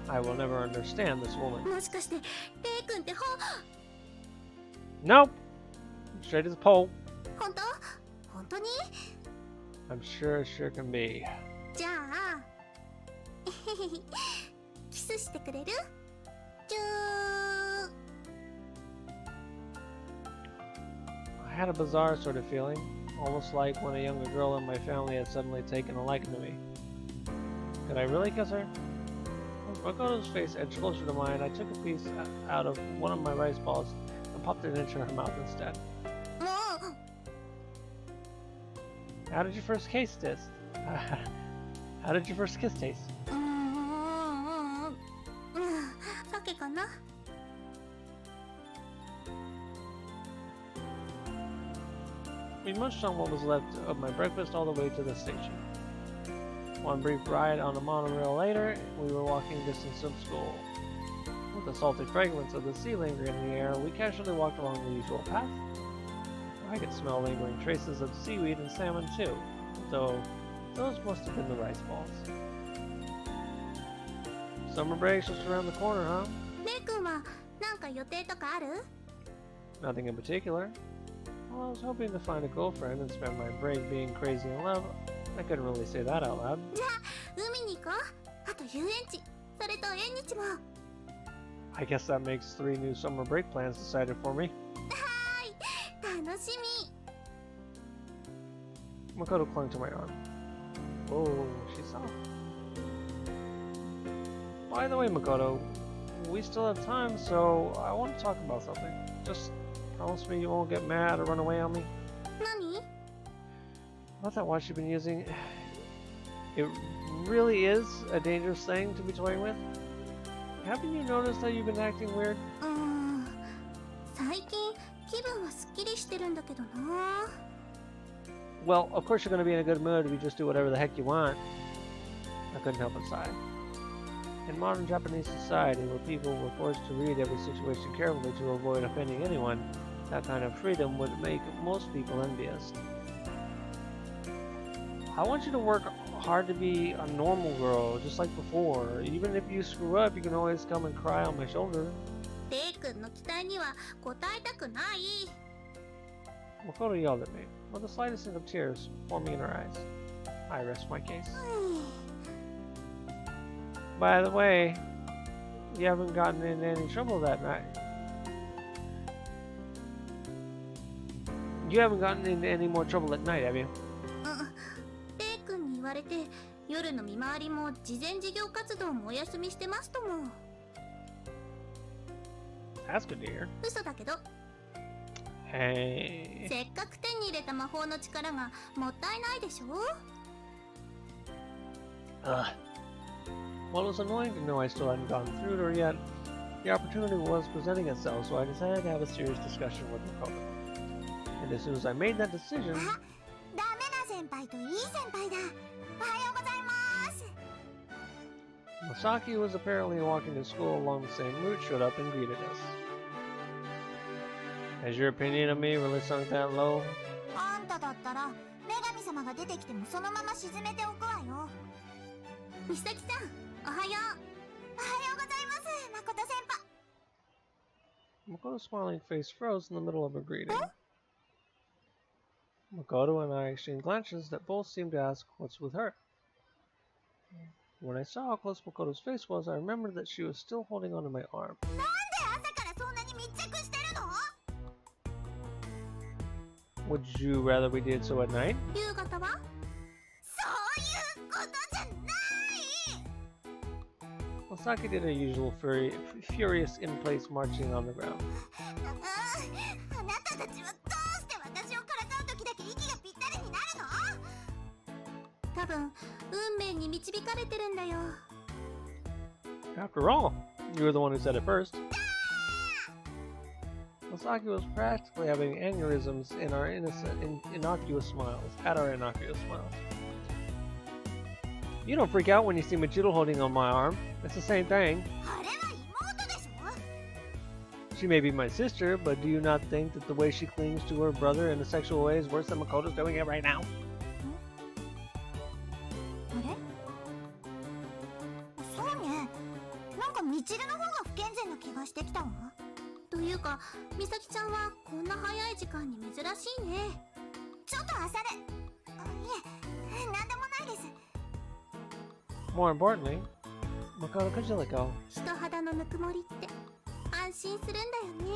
I will never understand this woman. もしかしてレイ君ってNope! Straight as a pole. 本当？本当に？ I'm sure it sure can be. じゃあキスしてくれる？チュー。 I had a bizarre sort of feeling, almost like when a younger girl in my family had suddenly taken a liking to me. Could I really kiss her? As Makoto's face edged closer to mine, I took a piece out of one of my rice balls and popped it into her mouth instead. もう。 How did your first kiss taste? How did your first kiss taste? 鮭かな。 We munched on what was left of my breakfast all the way to the station. One brief ride on the monorail later, we were walking distance from school. With the salty fragrance of the sea lingering in the air, we casually walked along the usual path. I could smell lingering traces of seaweed and salmon too, though those must have been the rice balls. Summer break's just around the corner, huh? レイ君はなんか予定とかある？ Nothing in particular. Well, I was hoping to find a girlfriend and spend my break being crazy in love. I couldn't really say that out loud. じゃあ海に行こう。あと遊園地、それと縁日も。 I guess that makes 3 new summer break plans decided for me. 楽しみ。 Makoto clung to my arm. Oh, she's soft. By the way, Makoto, we still have time, so I want to talk about something. Just promise me you won't get mad or run away on me. 何？ About that watch you've been using. It really is a dangerous thing to be toying with. Haven't you noticed that you've been acting weird? 最近気分はすっきりしてるんだけどな。 Well, of course you're going to be in a good mood if you just do whatever the heck you want. I couldn't help but sigh. In modern Japanese society, where people were forced to read every situation carefully to avoid offending anyone, that kind of freedom would make most people envious. I want you to work hard to be a normal girl, just like before. Even if you screw up, you can always come and cry on my shoulder. レイ君の期待には応えたくない。 Makoto yelled at me, with the slightest hint of tears forming in her eyes. I rest my case. By the way, you haven't gotten in any trouble that night. You haven't gotten into any more trouble at night, have you? レイ君に言われて夜の見回りも事前事業活動もお休みしてますとも。 That's good to hear. 嘘だけど Hey. せっかく手に入れた魔法の力がもったいないでしょ。 Ugh. Well, it was annoying to know I still hadn't gone through it, or yet the opportunity was presenting itself, so I decided to have a serious discussion with Makoto. And as soon as I made that decision... ダメな先輩といい先輩だ。おはようございます。 Masaki was apparently walking to school along the same route, showed up and greeted us. Has your opinion of me really sunk that low? あんただったら女神様が出てきてもそのまま沈めておくわよ。美咲さん、おはよう。おはようございます、誠先輩。 Makoto's smiling face froze in the middle of her greeting. Makoto and I exchanged glances that both seemed to ask what's with her. When I saw how close Makoto's face was, I remembered that she was still holding onto my arm. なんで朝からそんなに密着してるの？ Would you rather we did so at night? 夕方は？そういうことじゃない。 Masaki did her usual furious in-place marching on the ground. あなたたちはどうして私をからかう時だけ息がぴったりになるの？多分運命に導かれてるんだよ。 After all, you were the one who said it first. Masaki was practically having aneurysms in our innocuous smiles. You don't freak out when you see Michiru holding on my arm. It's the same thing. あれは妹でしょ？ She may be my sister, but do you not think that the way she clings to her brother in a sexual way is worse than Makoto's doing it right now? あれ？そうね。なんかミチルの方が不健全な気がしてきたわ。というか、美咲ちゃんはこんな早い時間に珍しいね。ちょっと朝で。いえ、なんでもないです。 More importantly, Makoto, could you let go? 人肌のぬくもりって安心するんだよね。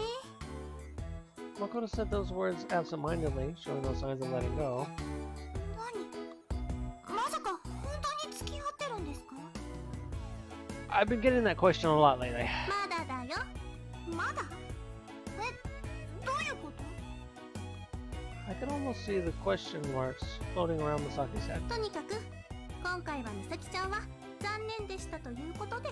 Makoto said those words absent-mindedly, showing no signs of letting go. 何？まさか本当に付き合ってるんですか？ I've been getting that question a lot lately. まだだよ。まだ？どういうこと？ I could almost see the question marks floating around Masaki's head. とにかく今回は美咲ちゃんは残念でしたということで。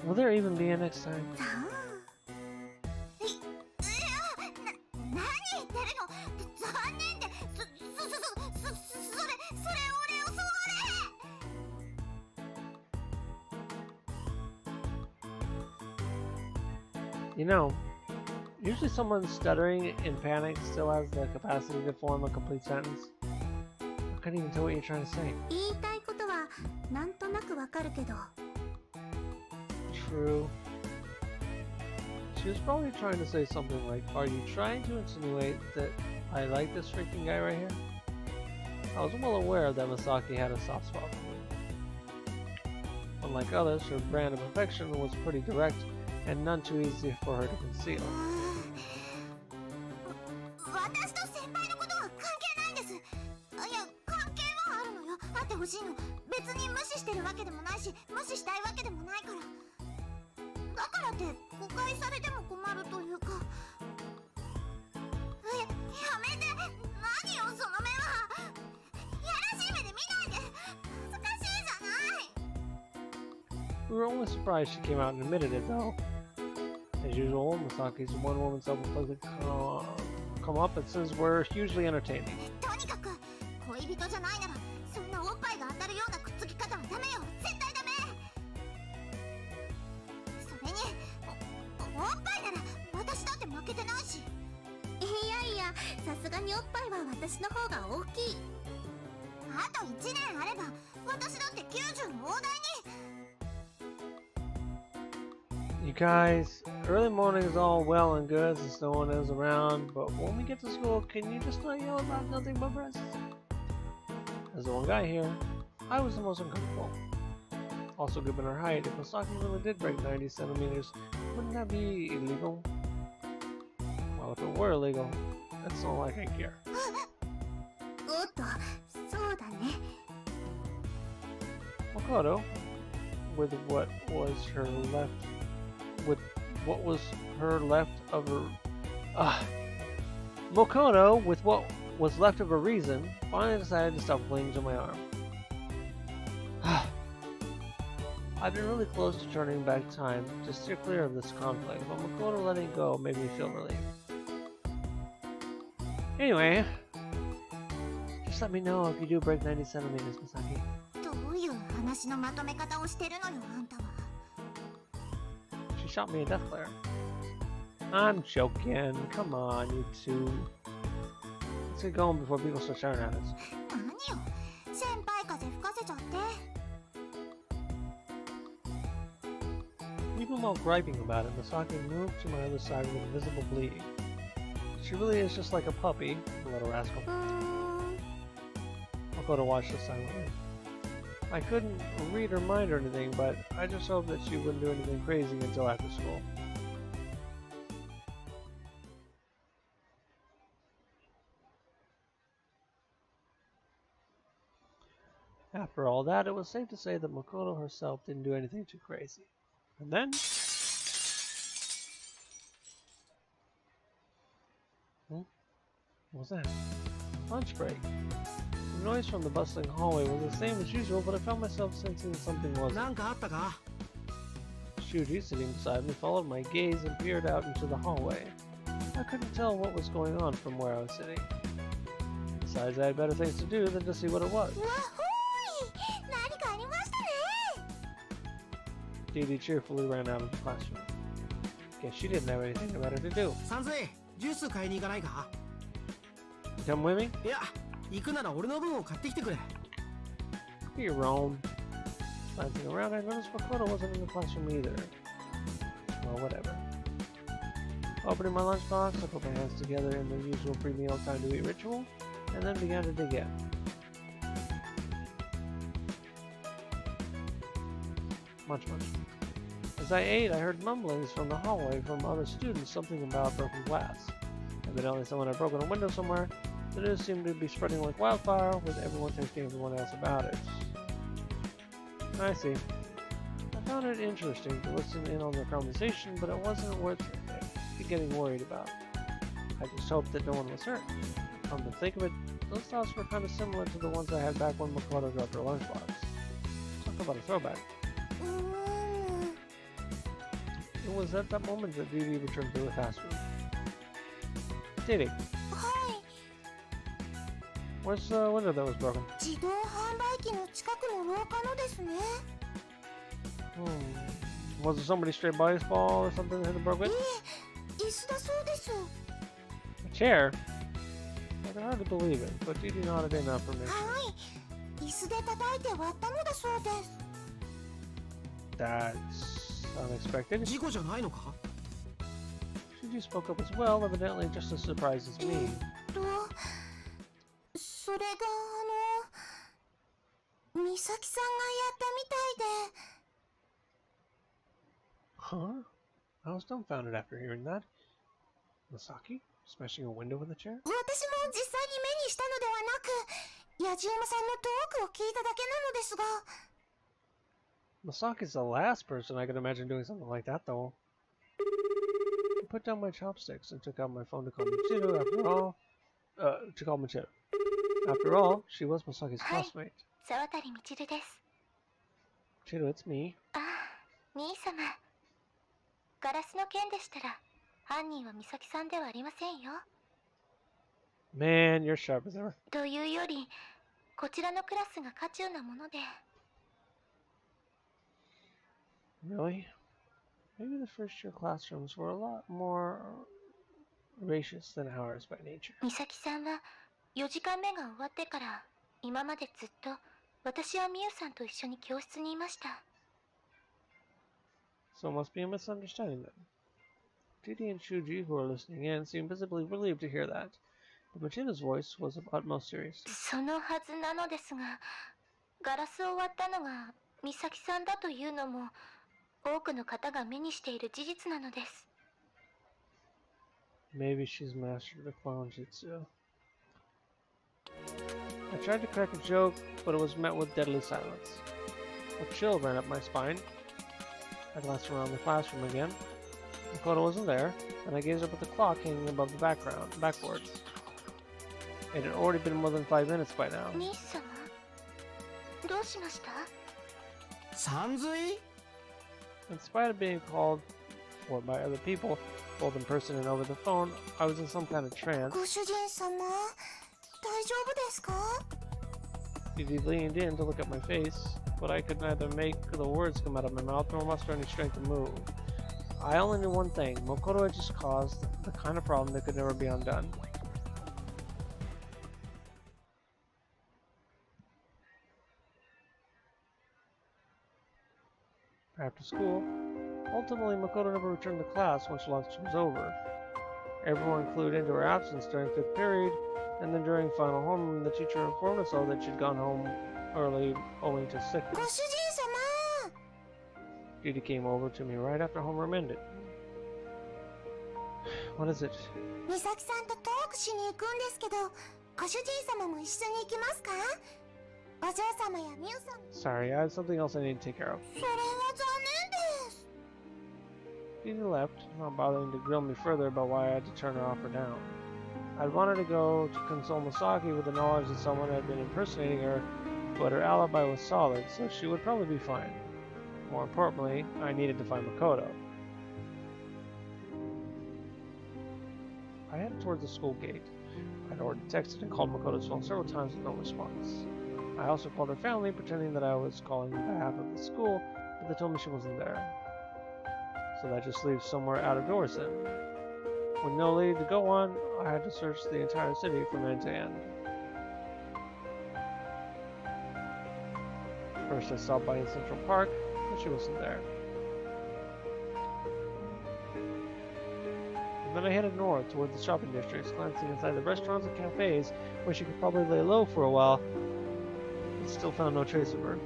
Will there even be a next time? さあ。何言ってるの？残念で、それ俺よ、それ。 You know, usually someone stuttering in panic still has the capacity to form a complete sentence. I couldn't even tell what you're trying to say. 言いたいことはなんとなくわかるけど。 True. She was probably trying to say something like, are you trying to insinuate that I like this freaking guy right here? I was well aware that Masaki had a soft spot for me. Unlike others, her brand of affection was pretty direct and none too easy for her to conceal. 私と先輩のことは関係ないんです。いや、関係はあるのよ。あってほしいの。別に無視してるわけでもないし、無視したいわけでもないから。だからって誤解されても困るというか。やめて。何よその目は。やらしい目で見ないで。恥ずかしいじゃない。 We were only surprised she came out and admitted it, though. As usual, Masaki's one-woman self-inflicted comeuppances were hugely entertaining. とにかく恋人じゃないならそんなおっぱいが当たるようなくっつき方はダメよ。絶対ダメ。それに おっぱいなら私だって負けてないし。いやさすがにおっぱいは私の方が大きい。あと1年あれば私だって90の大台に。 You guys, early morning is all well and good since no one is around, but when we get to school, can you just not yell about nothing but breasts? As the one guy here, I was the most uncomfortable. Also, given her height, if Masaki really did break 90 centimeters, wouldn't that be illegal? if it were illegal, it's not like I care. おっと、そうだね。 Makoto, with what was her left, with what was her left of her, Makoto, with what was left of her reason, finally decided to stop clinging to my arm. I've been really close to turning back time to steer clear of this conflict, but Makoto letting go made me feel relieved. Anyway, just let me know if you do break 90 centimeters, Misaki. どういう話のまとめ方をしてるのよ、あんたは。 She shot me a death glare. I'm joking. Come on, you two. Let's get going before people start shouting at us. 何よ、先輩風吹かせちゃって。 Even while griping about it, Misaki moved to my other side with visible bleeding. She really is just like a puppy, the little rascal. Makoto watched us silently. I couldn't read her mind or anything, but I just hoped that she wouldn't do anything crazy until after school. After all that, it was safe to say that Makoto herself didn't do anything too crazy. And then... What was that? Lunch break. The noise from the bustling hallway was the same as usual, but I found myself sensing something wasn't. なんかあったか Shuji, sitting beside me, followed my gaze and peered out into the hallway. I couldn't tell what was going on from where I was sitting. Besides, I had better things to do than to see what it was. わほーい、何かありましたね。 Dee Dee cheerfully ran out of the classroom. Guess she didn't have anything better to do. サンズイ、ジュース買いに行かないか Come with me? いや、行くなら俺の分を買ってきてくれ Your own. Glancing around, I noticed Makoto wasn't in the classroom either. Well, whatever. Opening my lunchbox, I put my hands together in the usual pre-meal time to eat ritual, and then began to dig in. Munch munch. As I ate, I heard mumblings from the hallway from other students, something about broken glass. Evidently someone had broken a window somewhere. The news seemed to be spreading like wildfire, with everyone texting everyone else about it. I see. I found it interesting to listen in on their conversation, but it wasn't worth getting worried about. I just hoped that no one was hurt. Come to think of it, those thoughts were kind of similar to the ones I had back when Makoto dropped her lunchbox. Talk about a throwback. うーん。 It was at that moment that Dee Dee returned to the classroom. Dee Dee, はい。 where's the window that was broken? 自動販売機の近くの廊下のですね。 Was it somebody straight baseball or something that had broken? 椅子だそうです。 A chair? I can hardly believe it, but Dee Dee nodded in affirmation. はい。椅子で叩いて割ったのだそうです。 That's unexpected. 事故じゃないのか Shuji spoke up as well, evidently just as surprised as me. それが美咲さんがやったみたいで。 Huh? I was dumbfounded after hearing that. Misaki? Smashing a window with a chair? 私も実際に目にしたのではなく、ヤジウマさんのトークを聞いただけなのですが。 Masaki's the last person I could imagine doing something like that, though. I put down my chopsticks and took out my phone to call Michiru. After all, she was Masaki's classmate. 沢渡みちるです。 Michiru, it's me. ああ、兄様。ガラスの件でしたら、犯人は美咲さんではありませんよ。 Man, you're sharp as ever. というより、こちらのクラスが渦中なもので。 Really? Maybe the first year classrooms were a lot more gracious than ours by nature. 美咲さんは4時間目が終わってから今までずっと私はみゆさんと一緒に教室にいました。 So it must be a misunderstanding then. Didi and Shuji, who were listening in, seemed visibly relieved to hear that, but Machina's voice was of utmost seriousness. そのはずなのですが、ガラスを割ったのが美咲さんだというのも多くの方が目にしている事実なのです。Maybe she's mastered the clone jutsu. I tried to crack a joke, but it was met with deadly silence. A chill ran up my spine. I glanced around the classroom again. Makoto wasn't there, and I gazed up at the clock hanging above the backboard. It had already been more than 5 minutes by now. 兄さまどうしました？さんずい In spite of being called for by other people, both in person and over the phone, I was in some kind of trance. ご主人様大丈夫ですか？ He leaned in to look at my face, but I could neither make the words come out of my mouth nor muster any strength to move. I only knew one thing: Makoto had just caused the kind of problem that could never be undone. After school, ultimately Makoto never returned to class once lunch was over. Everyone clued into her absence during 5th period, and then during final homeroom the teacher informed us all that she'd gone home early owing to ご sickness. 主人様 Judy came over to me right after homeroom ended. What is it? 美咲さんとトークしに行くんですけど、ご主人様も一緒に行きますか？お嬢様やミュウさん。 Sorry, I have something else I need to take care of. それは残念です。 Judy left, not bothering to grill me further about why I had to turn her offer down. I'd wanted to go to console Masaki with the knowledge that someone had been impersonating her, but her alibi was solid, so she would probably be fine. More importantly, I needed to find Makoto. I headed towards the school gate. I'd already texted and called Makoto's phone several times with no response. I also called her family, pretending that I was calling on behalf of the school, but they told me she wasn't there. So that just leaves somewhere out of doors then. With no lead to go on, I had to search the entire city from end to end. First I stopped by in Central Park, but she wasn't there. And then I headed north toward the shopping districts, glancing inside the restaurants and cafes where she could probably lay low for a while, but still found no trace of her.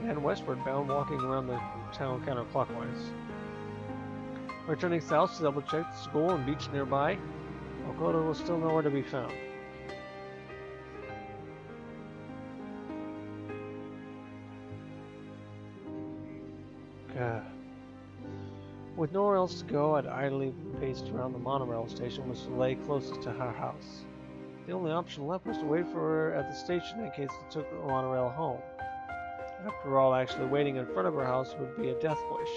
And westward bound, walking around the town counterclockwise. Returning south to double check the school and beach nearby, Makoto was still nowhere to be found. With nowhere else to go, I'd idly paced around the monorail station which lay closest to our house. The only option left was to wait for her at the station in case it took the monorail home. After all, actually waiting in front of her house would be a death wish.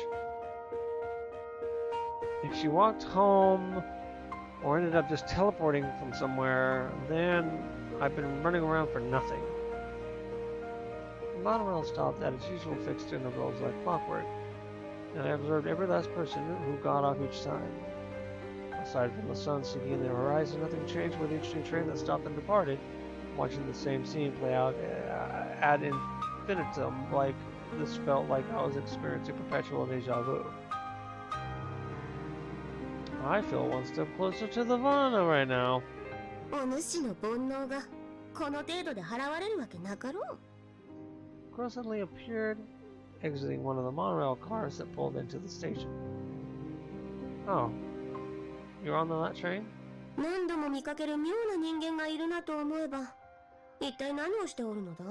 If she walked home, or ended up just teleporting from somewhere, then I've been running around for nothing. The monorail stopped at its usual fixed intervals like clockwork, and I observed every last person who got off each time. Aside from the sun sinking in the horizon, nothing changed with each new train that stopped and departed. Watching the same scene play out ad infinitum, like this felt like I was experiencing perpetual deja vu. I feel one step closer to the Vana right now. お主の煩悩がこの程度で払われるわけなかろう。 Crow suddenly appeared, exiting one of the monorail cars that pulled into the station. Oh, you're on that train? 何度も見かける妙な人間がいるなと思えば、一体何をしておるのだ？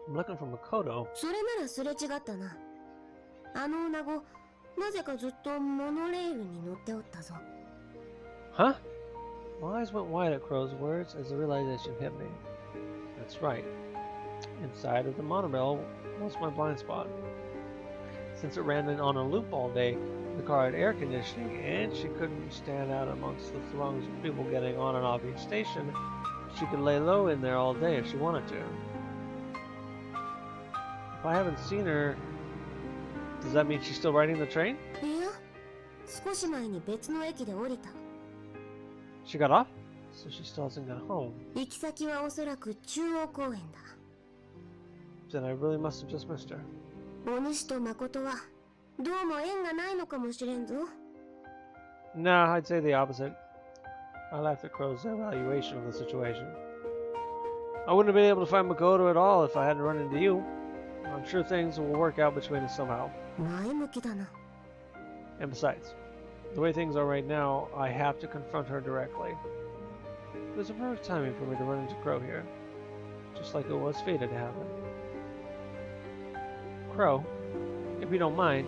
I'm looking for Makoto. それならすれ違ったな。あの女子、なぜかずっとモノレールに乗っておったぞ。 Huh? My eyes went wide at Crow's words as the realization hit me. That's right. Inside of the monorail was my blind spot. Since it ran on a loop all day, the car had air conditioning, and she couldn't stand out amongst the throngs of people getting on and off each station. She could lay low in there all day if she wanted to. If I haven't seen her, does that mean she's still riding the train? いや、少し前に別の駅で降りた。 She got off? So she still hasn't got home. 行き先はおそらく中央公園だ。 Then I really must have just missed her. お主と誠はどうも縁がないのかもしれんぞ。 Nah, I'd say the opposite. I laughed at Crow's evaluation of the situation. I wouldn't have been able to find Makoto at all if I hadn't run into you. I'm sure things will work out between us somehow. 前向きだな。And besides, the way things are right now, I have to confront her directly. It was a perfect timing for me to run into Crow here, just like it was fated to happen. Crow, if you don't mind,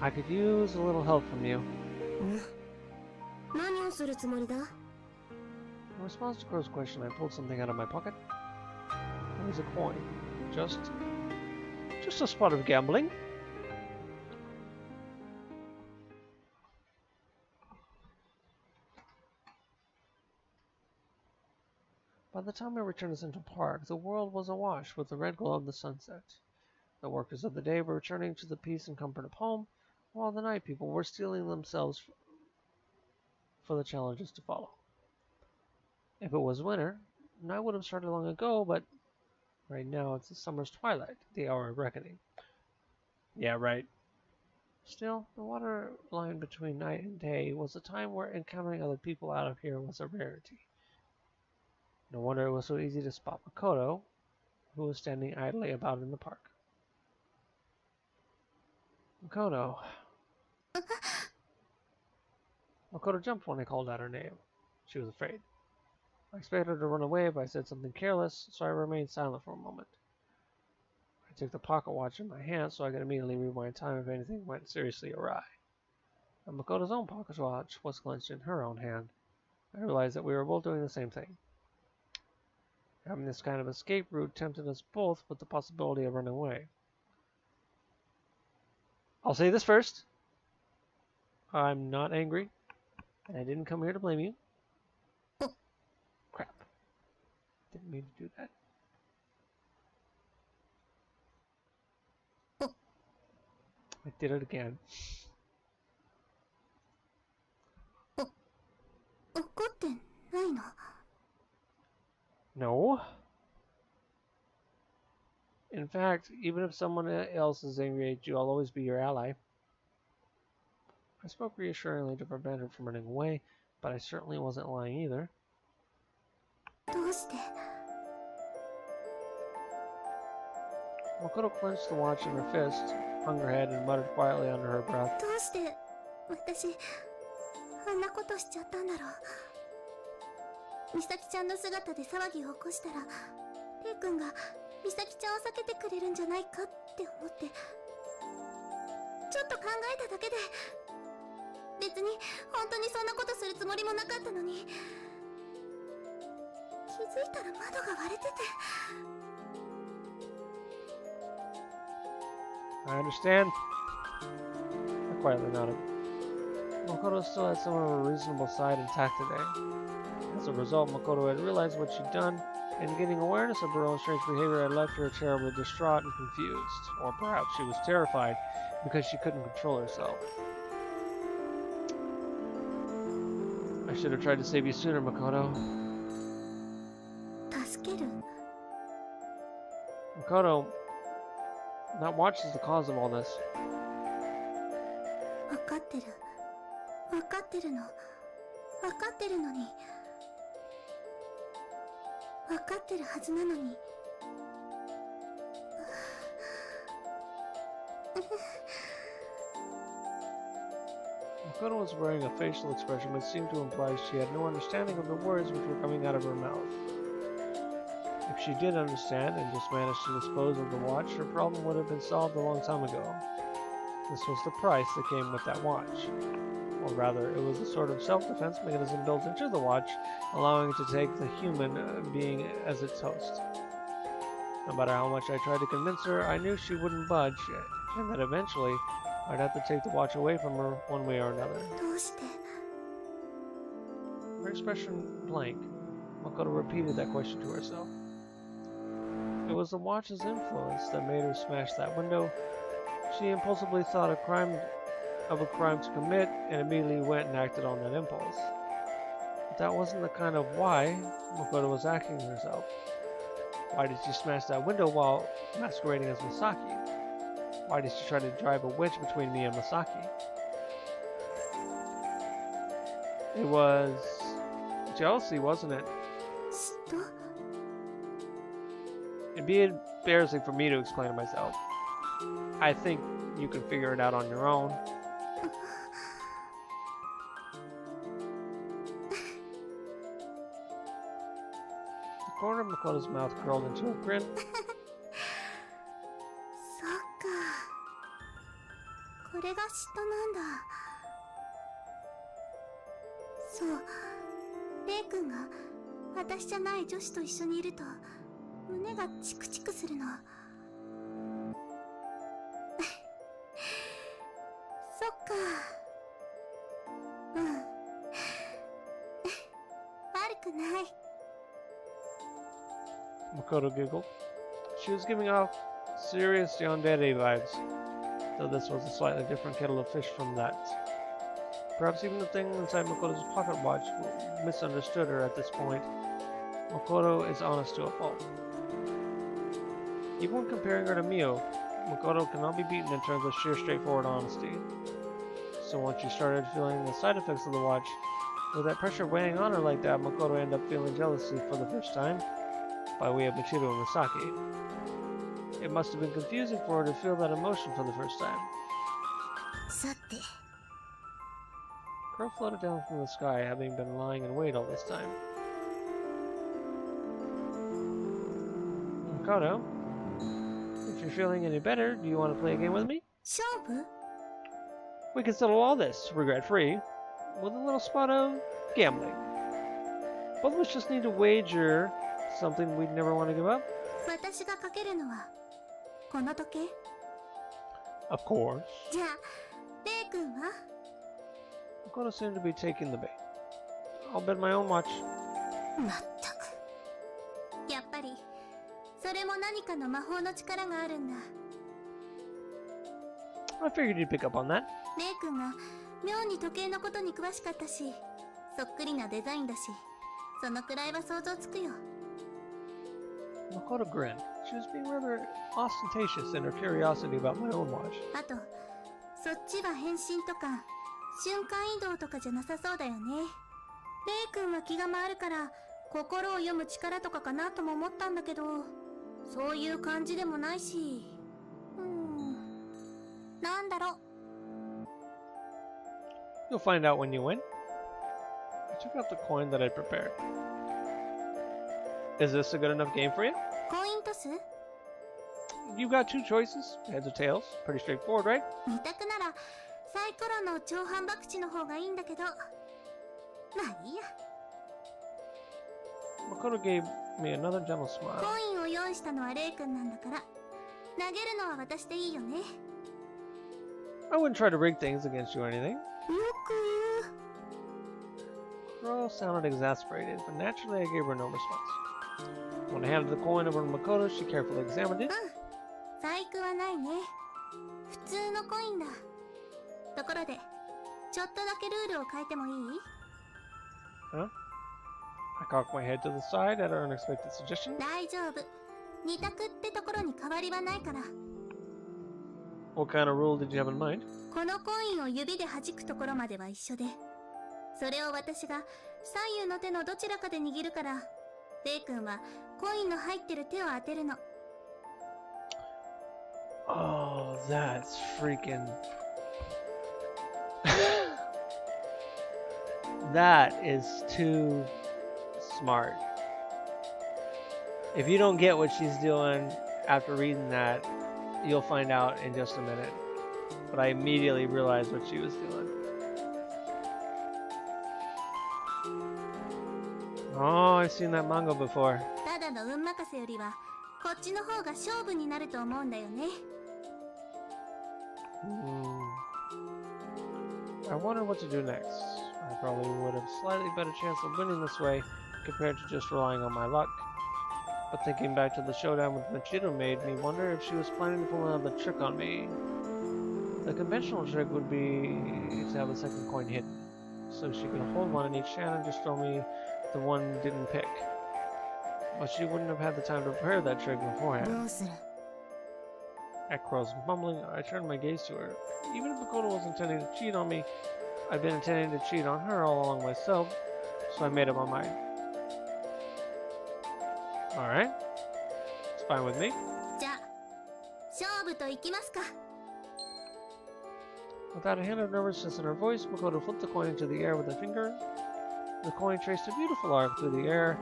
I could use a little help from you. 何をするつもりだ? In response to Crow's question, I pulled something out of my pocket. It was a coin. Just a spot of gambling. By the time I returned to Central Park, the world was awash with the red glow of the sunset. The workers of the day were returning to the peace and comfort of home, while the night people were steeling themselves for the challenges to follow. If it was winter, I would have started long ago, but right now it's the summer's twilight, the hour of reckoning. Yeah, right. Still, the water line between night and day was a time where encountering other people out of here was a rarity. No wonder it was so easy to spot Makoto, who was standing idly about in the park. Makoto. Makoto jumped when I called out her name. She was afraid. I expected her to run away if I said something careless, so I remained silent for a moment. I took the pocket watch in my hand so I could immediately rewind time if anything went seriously awry. And Makoto's own pocket watch was clenched in her own hand. I realized that we were both doing the same thing. Having this kind of escape route tempted us both with the possibility of running away. I'll say this first. I'm not angry, and I didn't come here to blame you. Crap. Didn't mean to do that. I did it again. 怒ってないの? No. In fact, even if someone else is angry at you, I'll always be your ally. I spoke reassuringly to prevent her from running away, but I certainly wasn't lying either. どうして? Makoto clenched the watch in her fist, hung her head, and muttered quietly under her breath. どうして私あんなことしちゃったんだろう。美咲ちゃんの姿で騒ぎを起こしたら、レイ君が美咲ちゃんを避けてくれるんじゃないかって思って、ちょっと考えただけで、別に本当にそんなことするつもりもなかったのに、気づいたら窓が割れてて。I understand. I quietly nodded. Makoto still had some of her reasonable side intact today. As a result, Makoto had realized what she'd done, and getting awareness of her own strange behavior had left her terribly distraught and confused. Or perhaps she was terrified because she couldn't control herself. I should have tried to save you sooner, Makoto. 助ける? Makoto, that watch is the cause of all this. 分かってる。分かってるの。分かってるのに。分かってるはずなのに。Makoto was wearing a facial expression which seemed to imply she had no understanding of the words which were coming out of her mouth. If she did understand and just managed to dispose of the watch, her problem would have been solved a long time ago. This was the price that came with that watch. Or rather, it was a sort of self-defense mechanism built into the watch, allowing it to take the human being as its host. No matter how much I tried to convince her, I knew she wouldn't budge, and that eventually I'd have to take the watch away from her one way or another. どうして? Her expression blank, Makoto repeated that question to herself. It was the watch's influence that made her smash that window. She impulsively thought of a crime to commit and immediately went and acted on that impulse. But that wasn't the kind of why Makoto was acting herself. Why did she smash that window while masquerading as Masaki? Why did she try to drive a wedge between me and Masaki? It was jealousy, wasn't it? 嫉妬? It'd be embarrassing for me to explain to myself. I think you can figure it out on your own. corner of Makoto's mouth curled into a grin. そっか。これが嫉妬なんだ。そう。レイ君が私じゃない女子と一緒にいると胸がチクチクするの。そっか。うん。悪くない。 Makoto giggled. She was giving off serious yandere vibes, though this was a slightly different kettle of fish from that. Perhaps even the thing inside Makoto's pocket watch misunderstood her at this point. Makoto is honest to a fault. Even when comparing her to Mio, Makoto cannot be beaten in terms of sheer straightforward honesty. So once she started feeling the side effects of the watch, with that pressure weighing on her like that, Makoto ended up feeling jealousy for the first time, by way of Michiru and Misaki. It must have been confusing for her to feel that emotion for the first time. さて。 Crow floated down from the sky, having been lying in wait all this time. Makoto, if you're feeling any better, do you want to play a game with me? 勝負？ We can settle all this, regret-free, with a little spot of gambling. Both of us just need to wager something we'd never want to give up. 私がかけるのはこの時計？ Of course. じゃあ、レイ君は？ Makoto seemed to be taking the bait. I'll bet my own watch. まったく。やっぱり、それも何かの魔法の力があるんだ。 I figured you'd pick up on that. レイ君が妙に時計のことに詳しかったし、そっくりなデザインだし、そのくらいは想像つくよ。 Makoto grinned. She was being rather ostentatious in her curiosity about my own watch. あと、そっちは変身とか、瞬間移動とかじゃなさそうだよね。レイ君は気が回るから、心を読む力とかかなとも思ったんだけど、そういう感じでもないし。なんだろう。 You'll find out when you win. I took out the coin that I'd prepared. Is this a good enough game for you? コイントス？ You've got two choices, heads or tails. Pretty straightforward, right? 二択なら、サイコロの超反博打の方がいいんだけど。まあいいや。 Makoto gave me another gentle コ smile. インを用意したのはレイ君なんだから、投げるのは私でいいよね。よ I wouldn't try to rig things against you or anything. く言う。 Crow sounded exasperated, but naturally I gave her no response. When I handed the coin over to Makoto, she carefully examined it. 細工はないね。普通のコインだ。ところで、ちょっとだけルールを変えてもいい？ Huh? I cocked my head to the side at her unexpected suggestion. 大丈夫。二択ってところに変わりはないから。 What kind of rule did you have in mind? このコインを指で弾くところまでは一緒で、それを私が左右の手のどちらかで握るから、レイ君はコインの入ってる手を当てるの。 Oh, that's freaking... That is too smart. If you don't get what she's doing after reading that, you'll find out in just a minute. But I immediately realized what she was doing. Oh, I've seen that manga before. ただの運任せよりは、こっちの方が勝負になると思うんだよね。I wonder what to do next. I probably would have slightly better chance of winning this way compared to just relying on my luck. But thinking back to the showdown with Michiru made me wonder if she was planning to pull another trick on me. The conventional trick would be to have a second coin hidden, so she could hold one in each hand and just throw me the one didn't pick. But she wouldn't have had the time to prepare that trick ど beforehand. うする？ At Crow's mumbling, I turned my gaze to her. Even if Makoto was intending to cheat on me, I'd been intending to cheat on her all along myself, so I made up my mind. Alright. It's fine with me. じゃあ、勝負といきますか。 Without a hint of nervousness in her voice, Makoto flipped the coin into the air with a finger. The coin traced a beautiful arc through the air,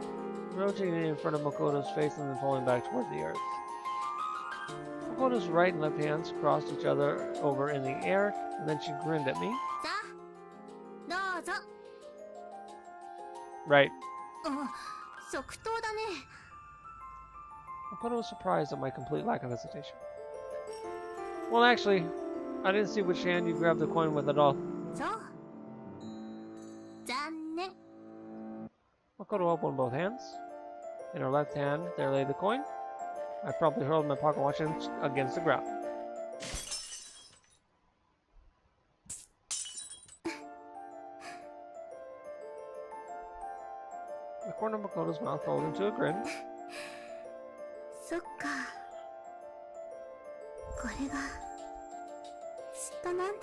rotating in front of Makoto's face and then falling back toward the earth. Makoto's right and left hands crossed each other over in the air, and then she grinned at me. さあどうぞ。 Right. 即答だね。 Makoto was surprised at my complete lack of hesitation. Well, actually, I didn't see which hand you grabbed the coin with at all. そう。残念。 Makoto opened both hands. In her left hand, there lay the coin. I promptly hurled my pocket watch against the ground. The corner of Makoto's mouth rolled into a grin. そっか。これがずっとなんだ。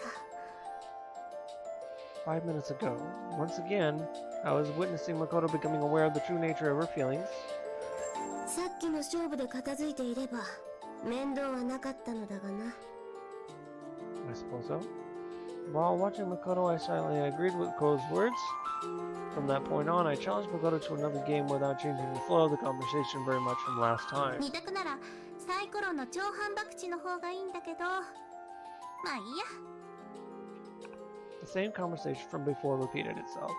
5 minutes ago, once again, I was witnessing Makoto becoming aware of the true nature of her feelings. さっきの勝負で片付いていれば面倒はなかったのだがな。 I suppose so. While watching Makoto, I silently agreed with Ko's words. From that point on, I challenged Makoto to another game without changing the flow of the conversation very much from last time. 二択ならサイコロの超反博打の方がいいんだけど、まあいいや。 The same conversation from before repeated itself.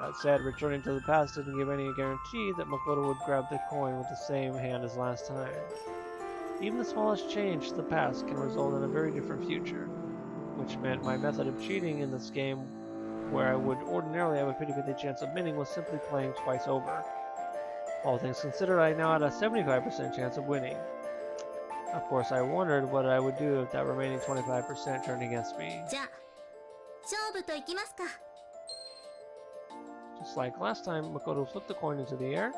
That said, returning to the past didn't give any guarantee that Makoto would grab the coin with the same hand as last time. Even the smallest change to the past can result in a very different future, which meant my method of cheating in this game, where I would ordinarily have a 50-50 chance of winning, was simply playing twice over. All things considered, I now had a 75% chance of winning. Of course, I wondered what I would do if that remaining 25% turned against me. じゃあ勝負といきますか。 Just like last time, Makoto flipped the coin into the air.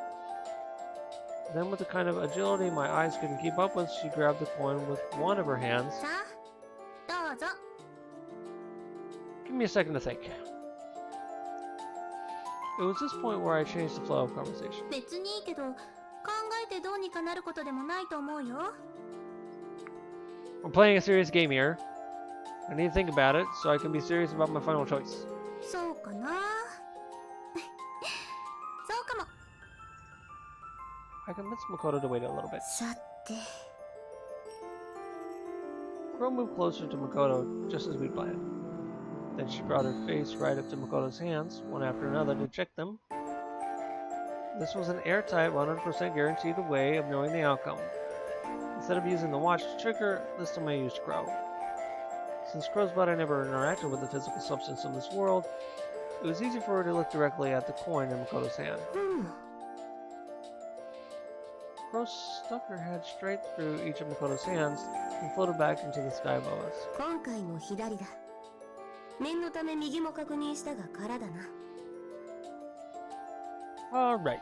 Then, with the kind of agility my eyes couldn't keep up with, she grabbed the coin with one of her hands. さあどうぞ。 Give me a second to think. It was this point where I changed the flow of conversation. 別にいいけど、考えてどうにかなることでもないと思うよ。 I'm playing a serious game here. I need to think about it so I can be serious about my final choice. そうかな。そうかも。 I convinced Makoto to wait a little bit. さて。 Chrono moved closer to Makoto, just as we planned. Then she brought her face right up to Makoto's hands, one after another, to check them. This was an airtight, 100% guaranteed way of knowing the outcome. Instead of using the watch to trigger, this time I used Crow. Since Crow's body never interacted with the physical substance of this world, it was easy for her to look directly at the coin in Makoto's hand. Crow stuck her head straight through each of Makoto's hands and floated back into the sky above us. 今回も左だ。念のため右も確認したが空だな。 Alright.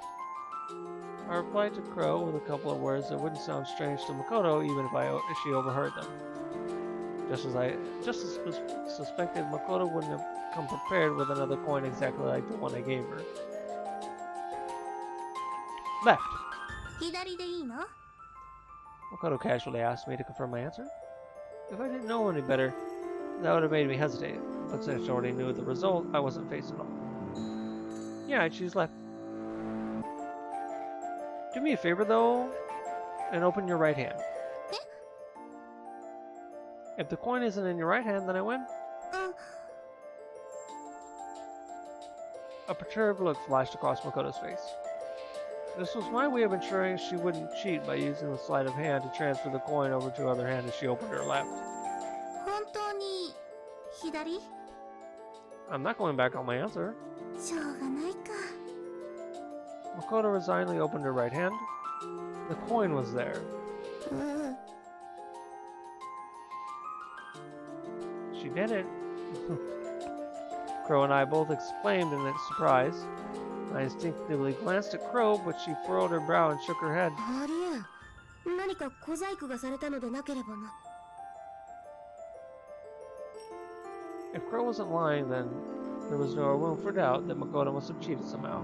I replied to Crow with a couple of words that wouldn't sound strange to Makoto even if she overheard them. Just as suspected, Makoto wouldn't have come prepared with another coin exactly like the one I gave her. Left. 左でいいの？ Makoto casually asked me to confirm my answer. If I didn't know any better, that would have made me hesitate, but since I already knew the result, I wasn't faced at all. Yeah, I choose left. Do me a favor, though, and open your right hand. If the coin isn't in your right hand, then I win. A perturbed look flashed across Makoto's face. This was my way of ensuring she wouldn't cheat by using the sleight of hand to transfer the coin over to her other hand as she opened her left. 本当に左？ I'm not going back on my answer. しょうがないか。 Makoto resignedly opened her right hand. The coin was there. She did it. Crow and I both exclaimed in surprise. I instinctively glanced at Crow, but she furrowed her brow and shook her head. ありえん。何か小細工がされたのでなければな。 If Crow wasn't lying, then there was no room for doubt that Makoto must have cheated somehow.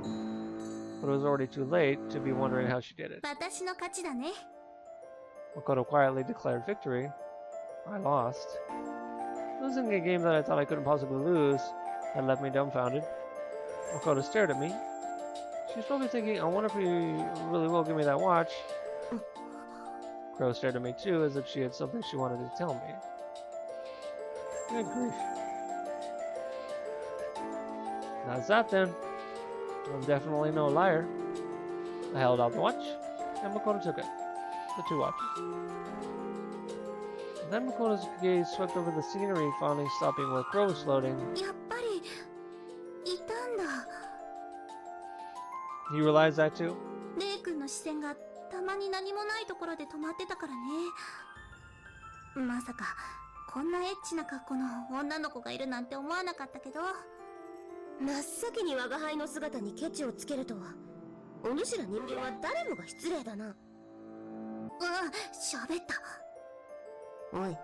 But it was already too late to be wondering how she did it. 私の勝ちだね。 Makoto quietly declared victory. I lost. Losing a game that I thought I couldn't possibly lose had left me dumbfounded. Makoto stared at me. She's probably thinking, I wonder if he really will give me that watch. Crow stared at me too, as if she had something she wanted to tell me. Good grief. That's that then. I'm definitely no liar. I held out the watch, and Makoto took it. The two watches. Then Makoto's gaze swept over the scenery, finally stopping where Crow was floating. やっぱりいたんだ。 You realize that too? レイ君の視線がたまに何もないところで止まってたからね。まさかこんなエッチな格好の女の子がいるなんて思わなかったけど。真っ先に我が輩の姿にケチをつけるとは、お主ら人間は誰もが失礼だな。喋った。おい。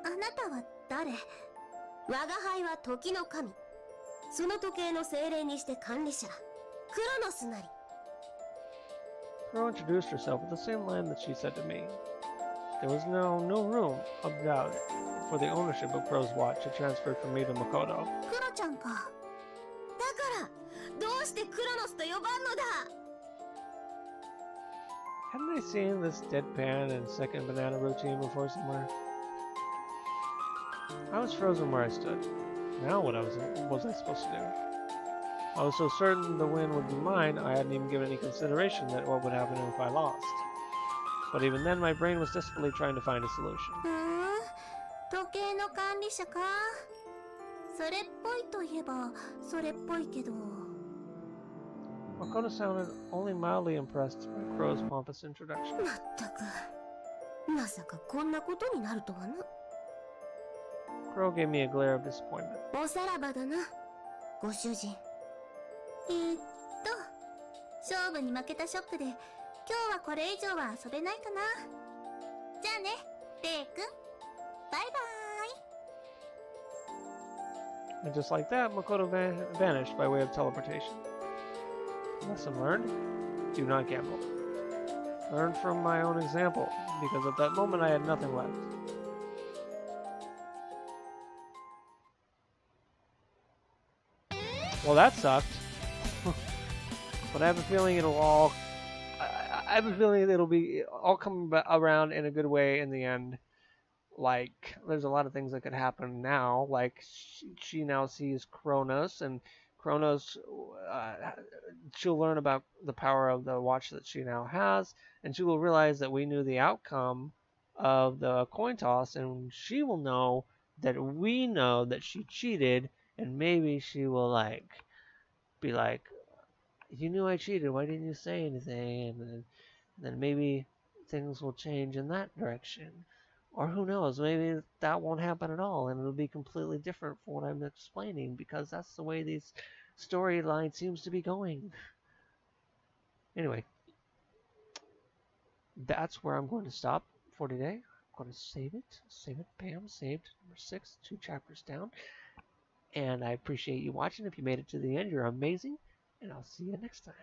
あなたは誰？我が輩は時の神。その時計の精霊にして管理者、クロノスなり。Crow introduced herself with the same line that she said to me. There was now no room of doubt for the ownership of Crow's watch had transferred from me to Makoto. クロちゃんか。だから、どうしてクロノスと呼ばんのだ。 Hadn't I seen this deadpan and second banana routine before somewhere? I was frozen where I stood. Now what was I supposed to do? I was so certain the win would be mine, I hadn't even given any consideration that what would happen if I lost. But even then, my brain was desperately trying to find a solution. 時計の管理者か。それっぽいといえばそれっぽいけど。 Makoto sounded only mildly impressed by Crow's pompous introduction. まったく、まさかこんなことになるとはな。 Crow gave me a glare of disappointment. おさらばだな、ご主人。勝負に負けたショックで今日はこれ以上は遊べないかな。じゃあね、レイ君。バイバイ。 And just like that, Makoto vanished by way of teleportation. Lesson learned: do not gamble. Learn from my own example, because at that moment I had nothing left. Well, that sucked. But I have a feeling it'll all... I have a feeling it'll be all come around in a good way in the end. Like, there's a lot of things that could happen now. Like, she now sees Chronos, and Chronos, she'll learn about the power of the watch that she now has, and she will realize that we knew the outcome of the coin toss, and she will know that we know that she cheated, and maybe she will, like, be like, you knew I cheated, why didn't you say anything? And then maybe things will change in that direction. Or who knows, maybe that won't happen at all, and it'll be completely different from what I'm explaining, because that's the way this storyline seems to be going. Anyway, that's where I'm going to stop for today. I'm going to save it, bam, saved, number 6, 2 chapters down. And I appreciate you watching. If you made it to the end, you're amazing, and I'll see you next time.